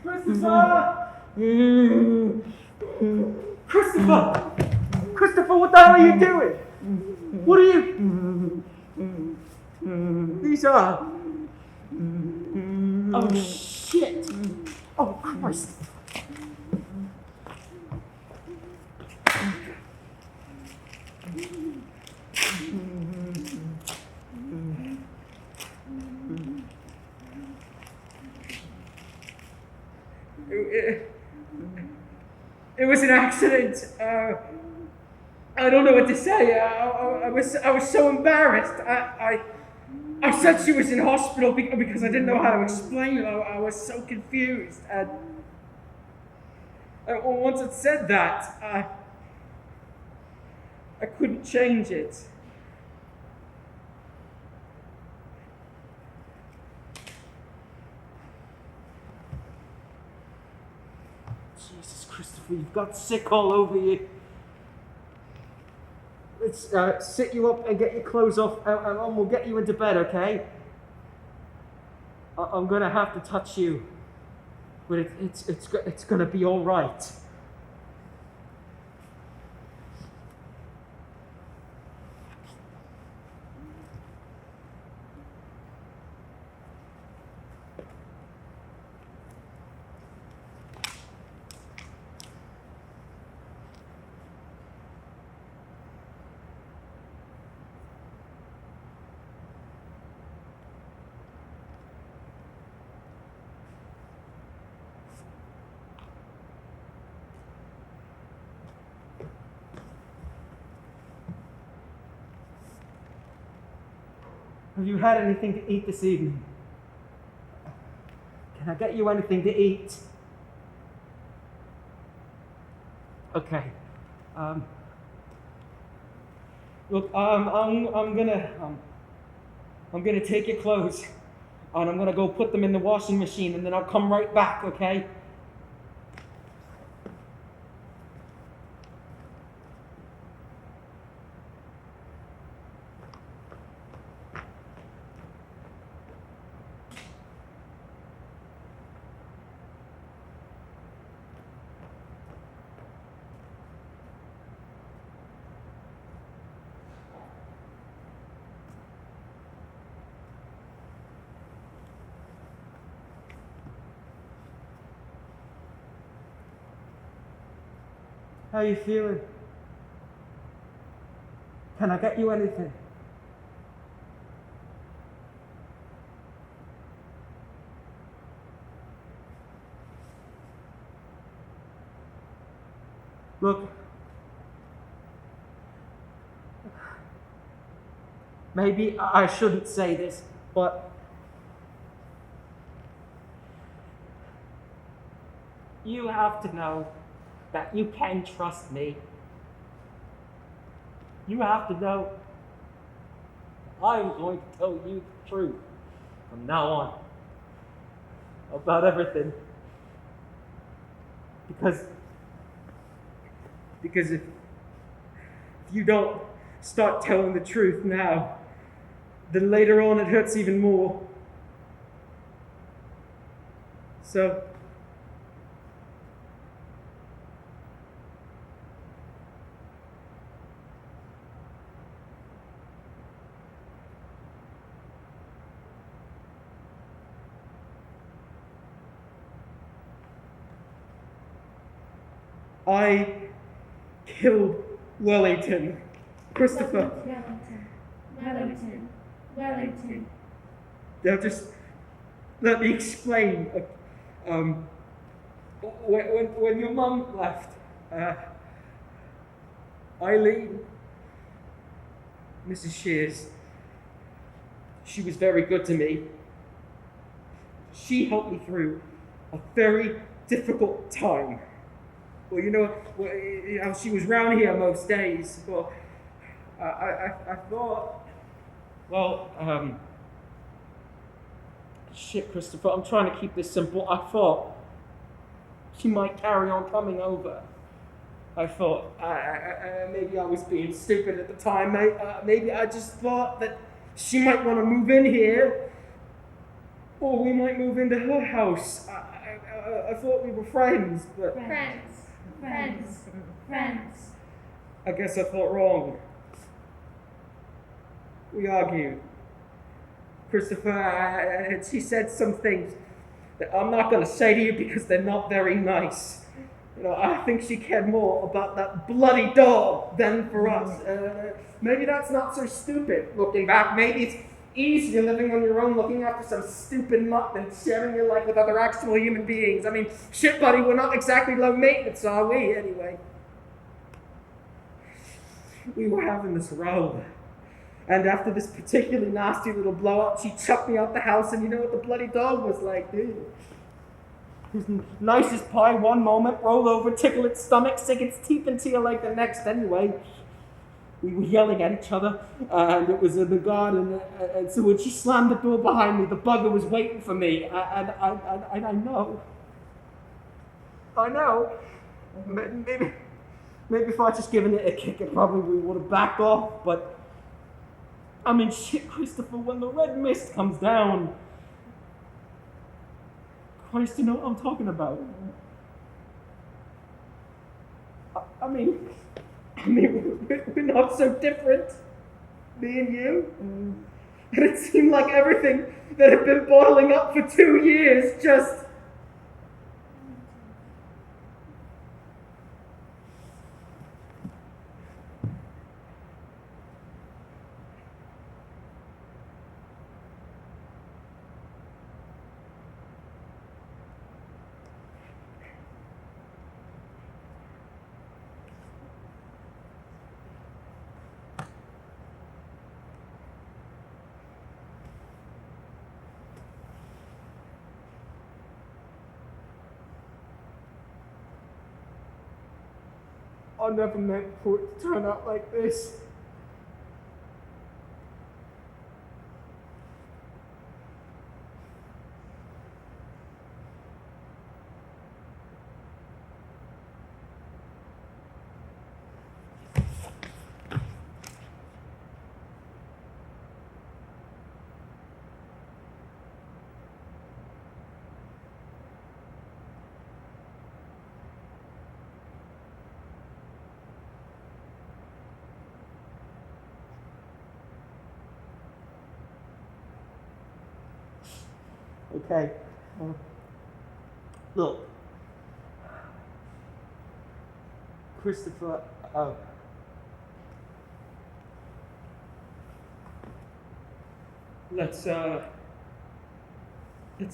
Christopher! Christopher! Christopher, what the hell are you doing? What are you? These are. Oh shit! Oh Christ! It was an accident. I don't know what to say. I was so embarrassed. I said she was in hospital because I didn't know how to explain it. I was so confused. And once it said that, I couldn't change it. Jesus, Christopher, you've got sick all over you. Let's sit you up and get your clothes off, and we'll get you into bed, okay? I'm gonna have to touch you, but it's gonna be all right. Have you had anything to eat this evening? Can I get you anything to eat? Okay. Look, I'm gonna take your clothes and I'm gonna go put them in the washing machine, and then I'll come right back, okay? How you feeling? Can I get you anything? Look, maybe I shouldn't say this, but you have to know that you can trust me. You have to know I'm going to tell you the truth from now on about everything. Because if you don't start telling the truth now, then later on it hurts even more. So, I killed Wellington. Christopher. Wellington. Now just let me explain. When your mum left, Eileen, Mrs. Shears, she was very good to me. She helped me through a very difficult time. Well, you know, she was round here most days. Well, I thought, shit, Christopher, I'm trying to keep this simple. I thought she might carry on coming over. I thought, maybe I was being stupid at the time. Maybe I just thought that she might want to move in here, or we might move into her house. I thought we were friends, but... Friends. I guess I thought wrong. We argued. Christopher, and she said some things that I'm not going to say to you because they're not very nice. You know, I think she cared more about that bloody dog than for us. Maybe that's not so stupid. Looking back, maybe it's easier living on your own, looking after some stupid mutt than sharing your life with other actual human beings. I mean, shit, buddy, we're not exactly low maintenance, are we, anyway? We were having this row. And after this particularly nasty little blow up, she chucked me out the house, and you know what the bloody dog was like, dude? It was nice as pie one moment, roll over, tickle its stomach, sink its teeth into your leg the next anyway. We were yelling at each other, and it was in the garden, and so when she slammed the door behind me, the bugger was waiting for me, and I know. Maybe if I'd just given it a kick, it probably would have backed off, but I mean, shit, Christopher, when the red mist comes down, Christ, you know what I'm talking about. I mean, we're not so different, me and you. And it seemed like everything that had been bottling up for 2 years just... I never meant for it to turn out like this. Okay. Look. Christopher, let's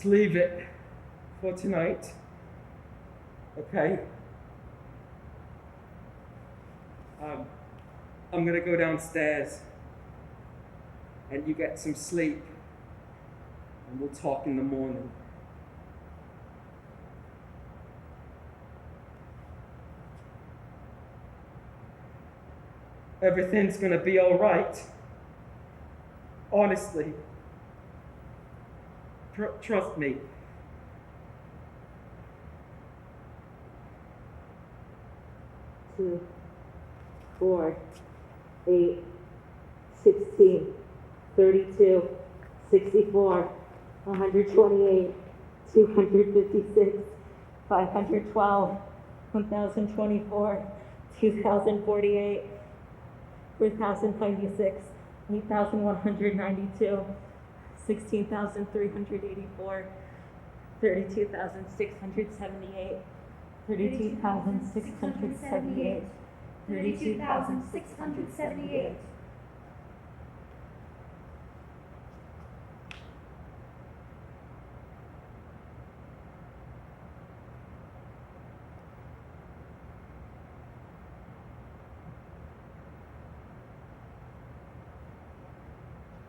leave it for tonight. Okay? I'm gonna go downstairs and you get some sleep and we'll talk in the morning. Everything's gonna be alright. Honestly. Trust me. Two, 4, 8, 16, 32, 64, 128, 256, 512, 1024, 2048, 3096, 8192, 16384, 32,678, 32,678, 32,678.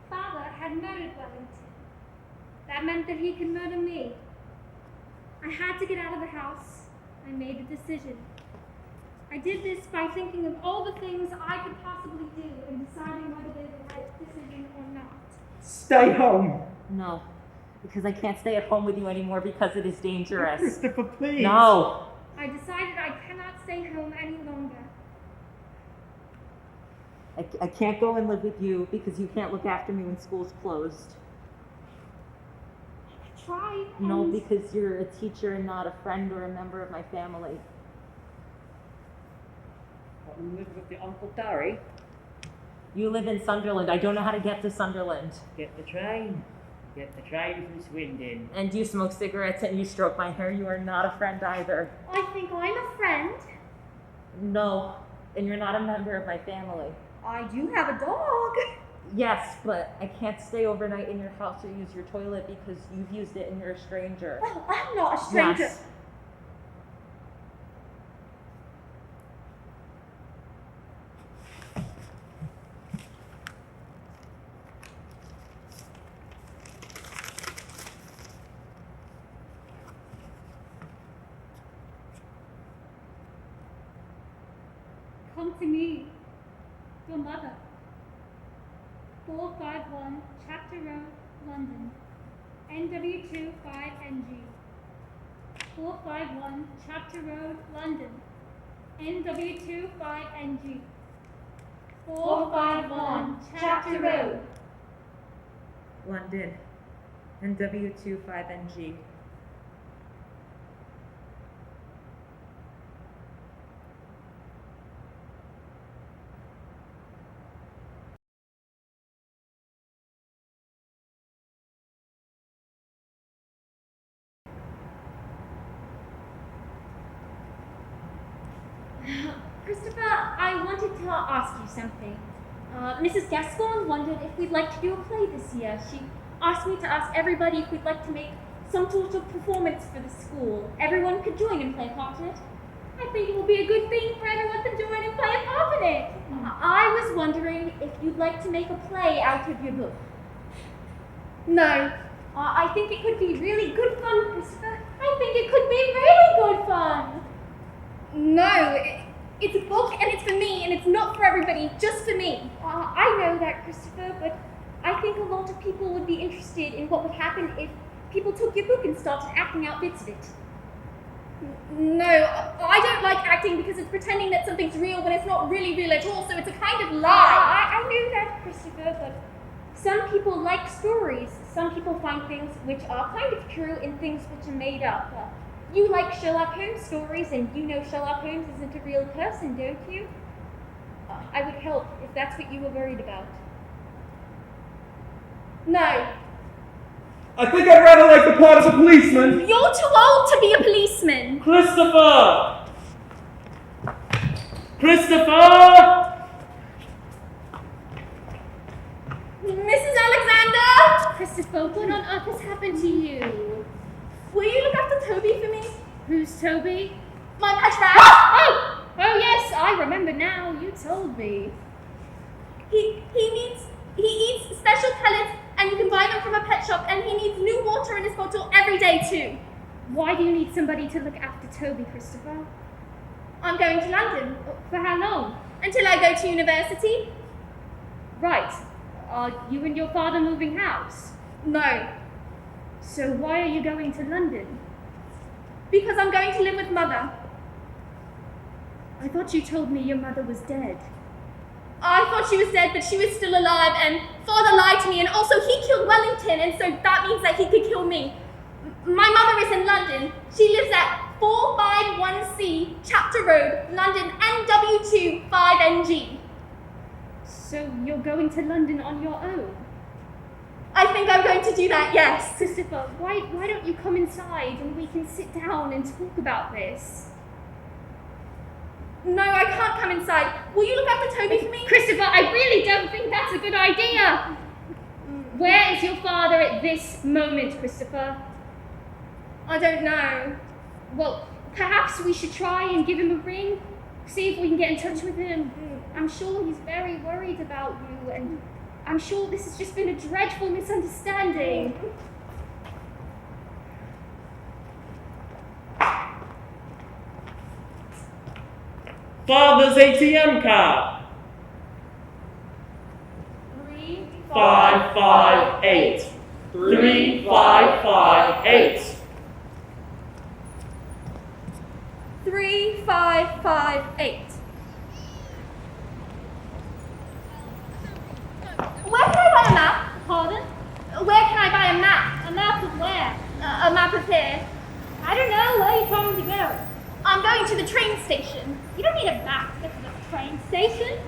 Father had murdered Wellington. That meant that he could murder me. I had to get out of the house. I made a decision. I did this by thinking of all the things I could possibly do and deciding whether they were the right decision or not. Stay home. No, because I can't stay at home with you anymore because it is dangerous. Christopher, please. No. I decided I cannot stay home any longer. I can't go and live with you because you can't look after me when school's closed. I tried. No, because you're a teacher and not a friend or a member of my family. You live with your Uncle Terry? You live in Sunderland. I don't know how to get to Sunderland. Get the train. Get the train from Swindon. And you smoke cigarettes and you stroke my hair. You are not a friend either. I think I'm a friend. No, and you're not a member of my family. I do have a dog. Yes, but I can't stay overnight in your house or use your toilet because you've used it and you're a stranger. Oh, I'm not a stranger. Yes. Come to me, your mother. 451 Chapter Road, London, NW2 5NG. 451 Chapter Road, London, NW2 5NG. 451 Chapter Road, London, NW25NG. Christopher, I wanted to ask you something. Mrs. Gascoigne wondered if we'd like to do a play this year. She asked me to ask everybody if we'd like to make some sort of performance for the school. Everyone could join and play a part in it. I think it will be a good thing for everyone to join and play a part in it. I was wondering if you'd like to make a play out of your book. No. I think it could be really good fun, Christopher. I think it could be really good fun. No, it's a book and it's for me and it's not for everybody, just for me. I know that, Christopher, but I think a lot of people would be interested in what would happen if people took your book and started acting out bits of it. No, I don't like acting because it's pretending that something's real when it's not really real at all, so it's a kind of lie. I knew that, Christopher, but some people like stories. Some people find things which are kind of true and things which are made up. You like Sherlock Holmes stories, and you know Sherlock Holmes isn't a real person, don't you? I would help if that's what you were worried about. No. I think I'd rather like the part of a policeman. You're too old to be a policeman. Christopher! Christopher! Mrs. Alexander! Christopher, what on earth has happened to you? Will you look after Toby for me? Who's Toby? My pet rat. Oh yes, I remember now. You told me. He eats special pellets, and you can buy them from a pet shop, and he needs new water in his bottle every day too. Why do you need somebody to look after Toby, Christopher? I'm going to London. For how long? Until I go to university. Right. Are you and your father moving house? No. So why are you going to London? Because I'm going to live with Mother. I thought you told me your mother was dead. I thought she was dead, but she was still alive, and Father lied to me, and also he killed Wellington, and so that means that he could kill me. My mother is in London. She lives at 451C Chapter Road, London, NW2 5NG. So you're going to London on your own? I think I'm going to do that, yes. Christopher, why don't you come inside and we can sit down and talk about this? No, I can't come inside. Will you look after Toby for me? Christopher, I really don't think that's a good idea. Where is your father at this moment, Christopher? I don't know. Well, perhaps we should try and give him a ring, see if we can get in touch with him. I'm sure he's very worried about you, and I'm sure this has just been a dreadful misunderstanding. Father's ATM card. 3558. 3558. 3558. Where can I buy a map? Pardon? Where can I buy a map? A map of where? A map of here. I don't know. Where are you trying to go? I'm going to the train station. You don't need a map to get to the train station.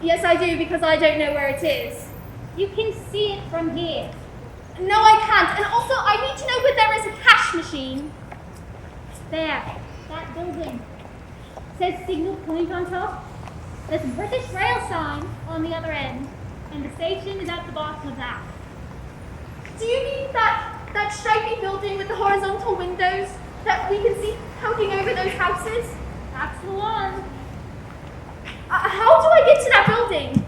Yes, I do, because I don't know where it is. You can see it from here. No, I can't. And also, I need to know where there is a cash machine. There. That building. Says signal point on top. There's a British rail sign on the other end. And the station is at the bottom of that. Do you mean that stripy building with the horizontal windows that we can see poking over those houses? That's the one. How do I get to that building?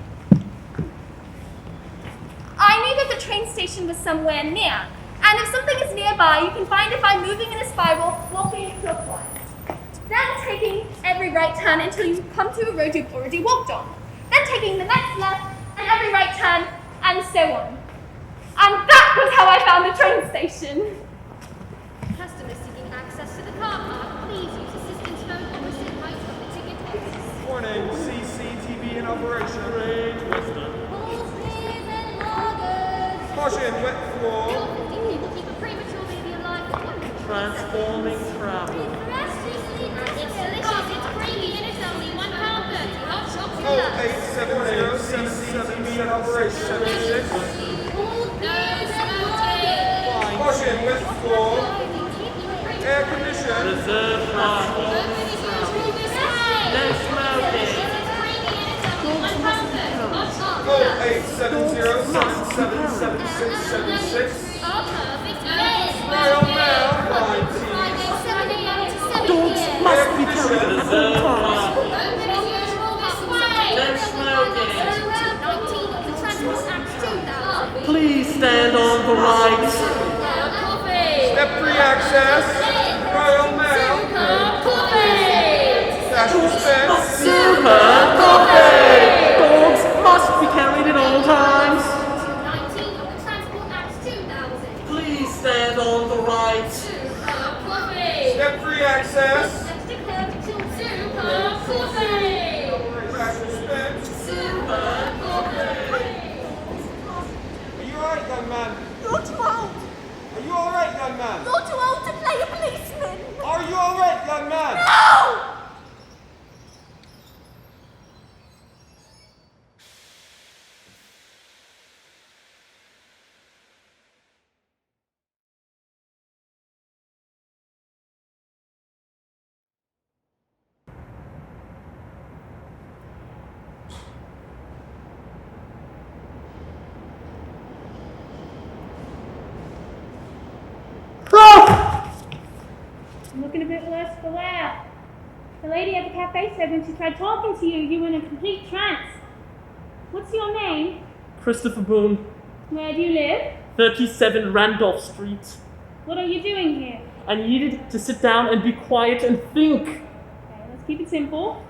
I knew that the train station was somewhere near, and if something is nearby, you can find it by moving in a spiral, walking clockwise. Then taking every right turn until you come to a road you've already walked on. Then taking the next left, and every right turn, and so on. And that was how I found the train station. Customers seeking access to the car park, please use assistance phone opposite right of the ticket office. Warning, CCTV in operation. Range Western. Balls, beers, and lagers. Caution, wet floor. Your 50 people keep a premature baby alive for 100. Transforming travel. It's delicious, it's creamy, and it's only £1.30. Hot chocolate. 0870 CCTV in operation. 76. Caution, wet floor. Air condition. Reserve platform. No smoking. 0870 777676. Royal Mail, 19. Dogs must be carried at all times. Please stand on the right. Step-free access. Royal Mail. Dash dispense. Super coffee. Dogs must be carried at all times. Please stand on the right. Step-free access. Dash dispense. Are you alright, young man? You're too old. Are you alright, young man? You're too old to play a policeman. Are you alright, young man? No! lady at the cafe said when she tried talking to you, you were in a complete trance. What's your name? Christopher Boone, Where do you live? 37 Randolph Street. What are you doing here? I needed to sit down and be quiet and think. Okay, let's keep it simple.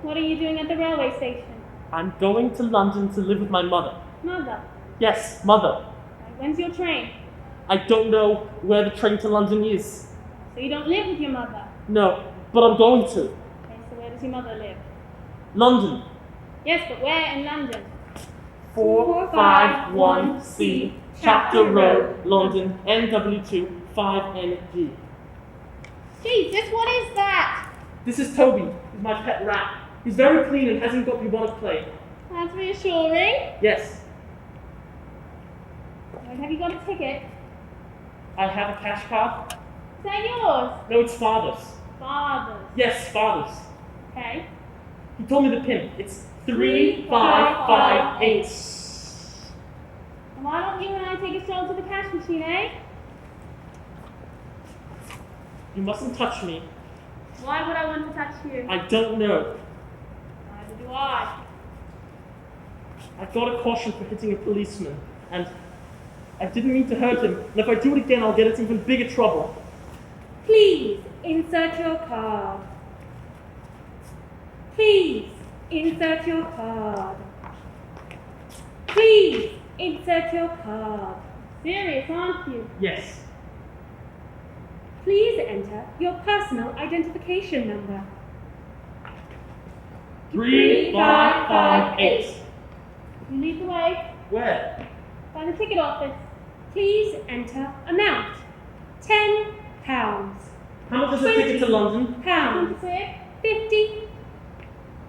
What are you doing at the railway station? I'm going to London to live with my mother. Mother. Yes, mother. Okay, when's your train? I don't know where the train to London is. So you don't live with your mother? No, but I'm going to. Okay, so where does your mother live? London. Yes, but where in London? 451C, Chapter Road, London, NW2 5NG. Jesus, what is that? This is Toby. He's my pet rat. He's very clean and hasn't got bubonic plague. That's reassuring. Yes, Right, have you got a ticket? I have a cash card. Is that yours? No, it's father's. Father's. Yes, father's. Okay. He told me the pin. It's 3558. Why don't you and I take a stroll to the cash machine, eh? You mustn't touch me. Why would I want to touch you? I don't know. Neither do I. I got a caution for hitting a policeman, and I didn't mean to hurt him. And if I do it again, I'll get into even bigger trouble. Please insert your card. Please insert your card. Please insert your card. Serious, aren't you? Yes. Please enter your personal identification number. 3558. You lead the way. Where? By the ticket office. Please enter amount. £10. How much is a ticket to London? Pounds. 50.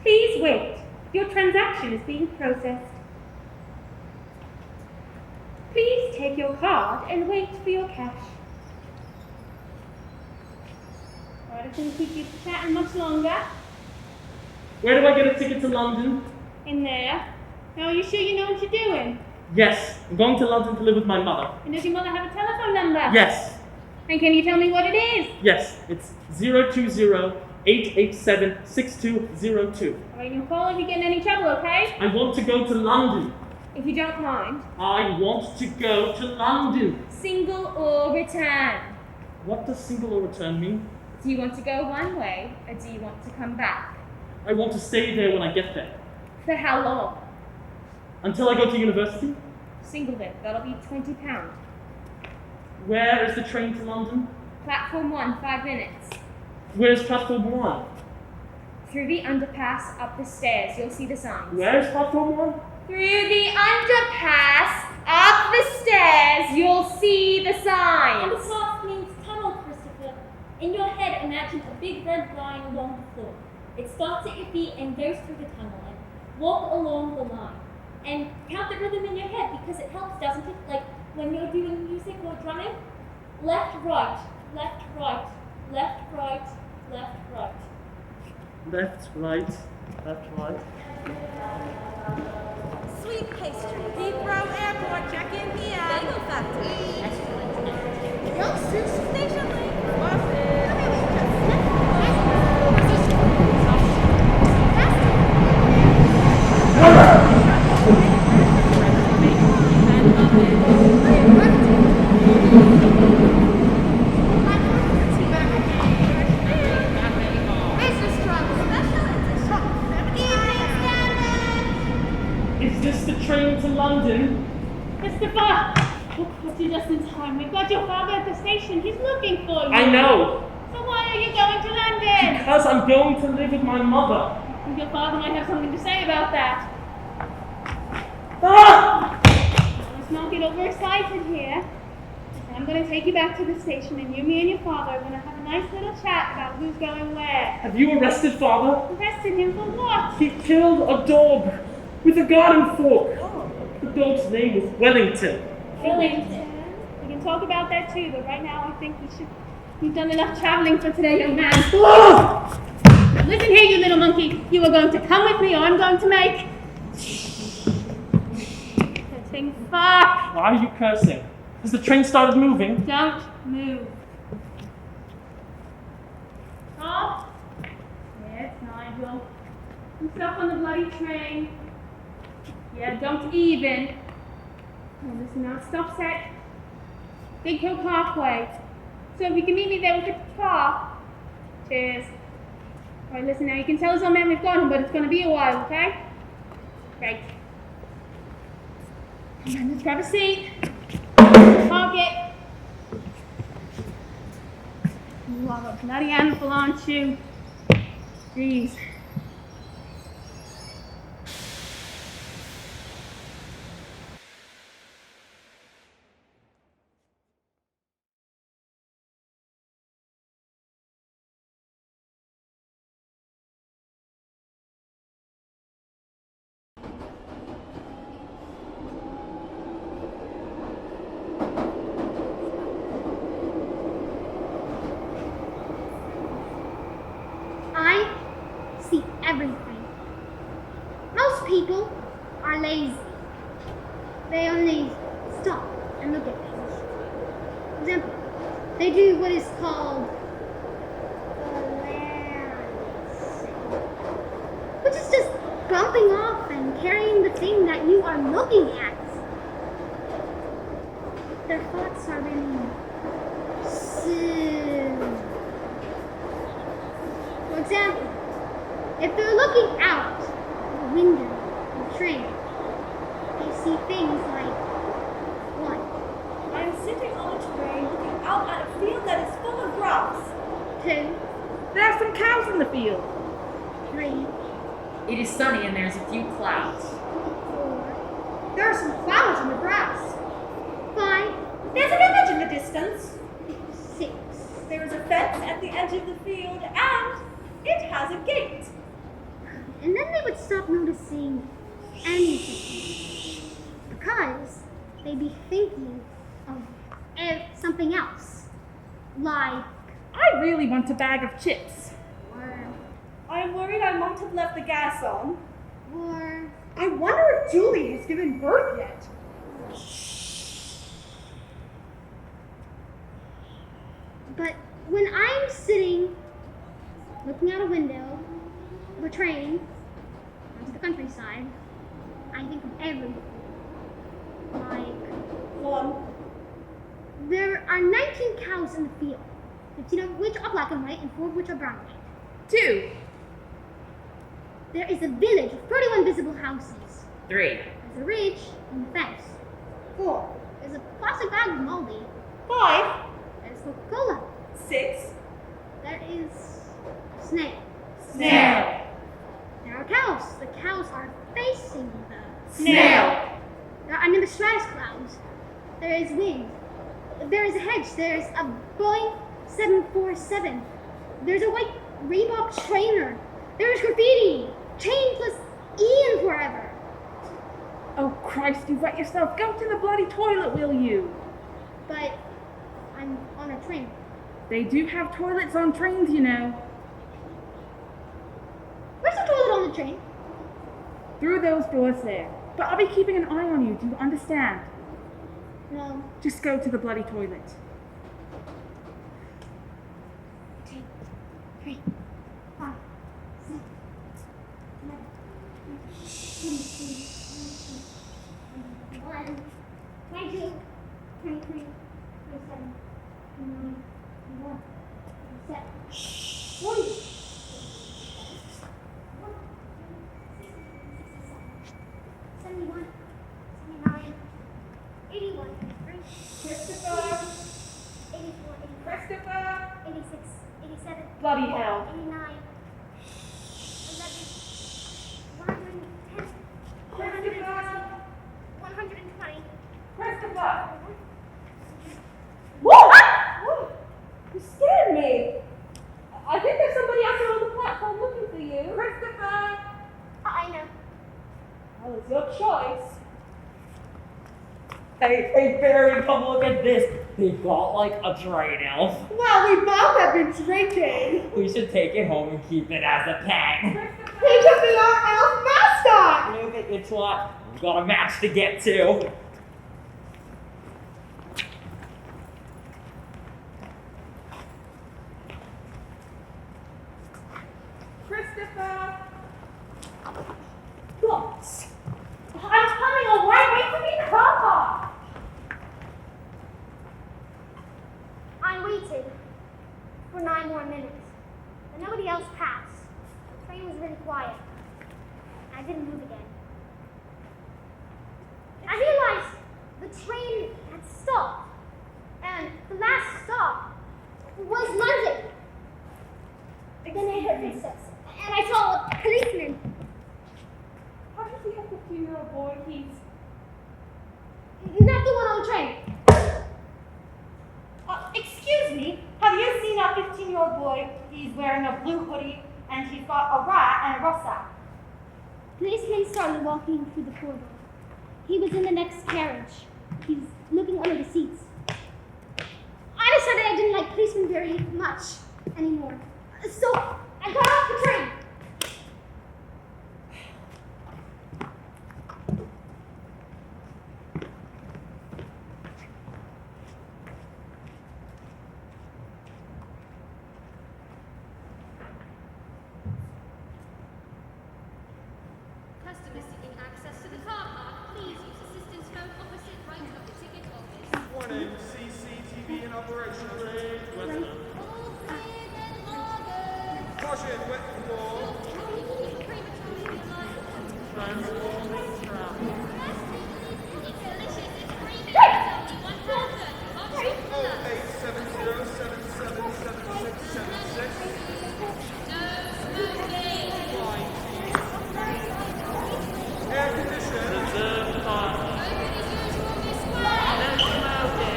Please wait. Your transaction is being processed. Please take your card and wait for your cash. Alright, I shouldn't keep you chatting much longer. Where do I get a ticket to London? In there. Now, are you sure you know what you're doing? Yes, I'm going to London to live with my mother. And does your mother have a telephone number? Yes. And can you tell me what it is? Yes, it's 020-887-6202. Alright, you'll call if you get in any trouble, okay? I want to go to London. If you don't mind. I want to go to London. Single or return? What does single or return mean? Do you want to go one way, or do you want to come back? I want to stay there when I get there. For how long? Until I go to university? Single then, that'll be £20. Where is the train to London? Platform 1, 5 minutes. Where's platform 1? Through the underpass, up the stairs, you'll see the signs. Where's platform 1? Through the underpass, up the stairs, you'll see the signs. Underpass means tunnel, Christopher. In your head, imagine a big red line along the floor. It starts at your feet and goes through the tunnel. And walk along the line. And count the rhythm in your head because it helps, doesn't it? Like when you're doing music or drumming. Left, right, left, right, left, right, left, right. Left, right, left, right. Sweet pastry. Heathrow Airport, check in here. Bagel Factory. Youngsters, station link. Is this the train to London? Christopher! We'll put you just in time. We've got your father at the station. He's looking for you. I know. So why are you going to London? Because I'm going to live with my mother. And your father might have something to say about that. Ah! Let's not get overexcited here. And I'm going to take you back to the station, and you, me, and your father are going to have a nice little chat about who's going where. Have you arrested father? Arrested him for what? He killed a dog with a garden fork. The dog's name was Wellington. Wellington. We can talk about that too, but right now I think you've done enough traveling for today, young man. Ah! Listen here, you little monkey. You are going to come with me, or I'm going to make... Cursing fuck. Why are you cursing? Has the train started moving? Don't move. Oh? Yes, I'm stuck on the bloody train. Yeah, don't even. Oh, listen now, stop set. Big Hill Parkway. So if you can meet me there with the car. Cheers. Alright, listen now, you can tell us old man we've got him, but it's gonna be a while, okay? Great. Come on, let's grab a seat. Park it. You are a bloody handful, aren't you? Jeez. I see everything. Most people are lazy. They only stop and look at things. For example, they do what is called balancing, which is just bumping off and carrying the thing that you are looking at. Their thoughts are really soon. For example, if they're looking out the window of the train, they see things like 1. I'm sitting on a train looking out at a field that is full of grass. 2. There are some cows in the field. 3. It is sunny and there's a few clouds. 4. There are some flowers in the grass. 5. There's a village in the distance. 6. There is a fence at the edge of the field and it has a gate. And then they would stop noticing anything because they'd be thinking of something else, like I really want a bag of chips. Or I'm worried I might have left the gas on. Or I wonder if Julie has given birth yet. But when I'm sitting looking out a window of a train onto the countryside, I think of everything. Like 1. There are 19 cows in the field, 15 of which are black and white and 4 of which are brown and white. 2. There is a village with 31 visible houses. 3. There's a ridge and a fence. 4. There's a plastic bag of moldy. 5. There's Coca-Cola. 6. There is a snail. Snail. There are cows. The cows are facing the Snail. There are nimbostratus clouds. There is wind. There is a hedge. There's a Boeing 747. There's a white Reebok trainer. There's graffiti. Chain plus Ian forever. Oh Christ, you wet yourself. Go to the bloody toilet, will you? But I'm on a train. They do have toilets on trains, you know. Where's the toilet on the train? Through those doors there. But I'll be keeping an eye on you, do you understand? No. Just go to the bloody toilet. 2, 3, 5, 6, 11, 12, 22, 23, 27, 29, 40. 71, 79, 81, Christopher! 84, Christopher! 86, 87, Bloody hell. 89, 11, 110, 120. Christopher! Whoa! You scared me! I think there's somebody out there on the platform looking for you. Christopher! I know. Well, it's your choice. Hey, Barry, come look at this. They've got like a train elf. Well, we both have been drinking. We should take it home and keep it as a pet. He could be our elf mascot! Look at it's what we've got a match to get to. Christopher! 5 more minutes. But nobody else passed. The train was really quiet. I didn't move again. I realized the train had stopped. And the last stop was London. Then I heard footsteps. And I saw a policeman. How does he have 15-year-old boy? He's Not the one on the train. Excuse me, have you seen that 15-year-old boy? He's wearing a blue hoodie and he's got a rat and a rucksack. Policeman started walking through the corridor. He was in the next carriage. He was looking under the seats. I decided I didn't like policemen very much anymore. So I got off the train. Customers seeking access to the car park, please use assistance phone opposite right of the ticket office. Warning, CCTV in operation. Grade Western. Caution, wet wall. Transforming traffic. It's delicious, it's creamy, it's only £1.30. Option below. 0870777676. No smoking. Air conditioning. Reserve time. Open as usual this way.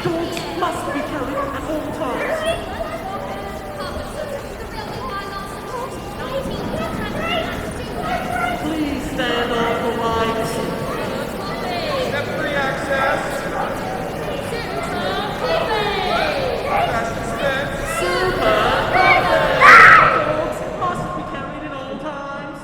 Dogs must be carried at all times. Please stand off the lights. Step-free access. Dogs must be carried at all times.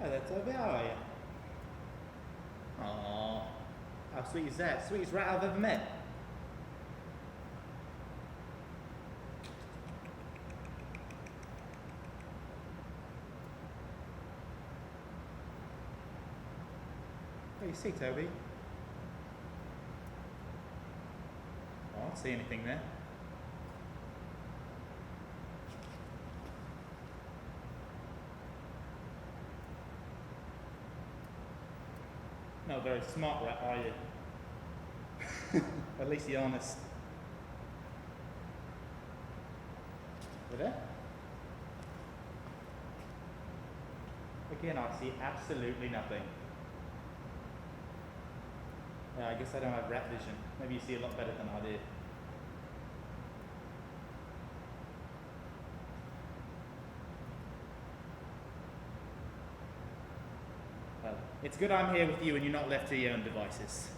Oh, that's over, how are you? Aww. How sweet is that? Sweetest rat I've ever met. What do you see, Toby? Oh, I don't see anything there. Not a very smart rat, are you? At least you're honest. Over there? Again, I see absolutely nothing. Yeah, I guess I don't have rat vision. Maybe you see a lot better than I did. Well, it's good I'm here with you and you're not left to your own devices.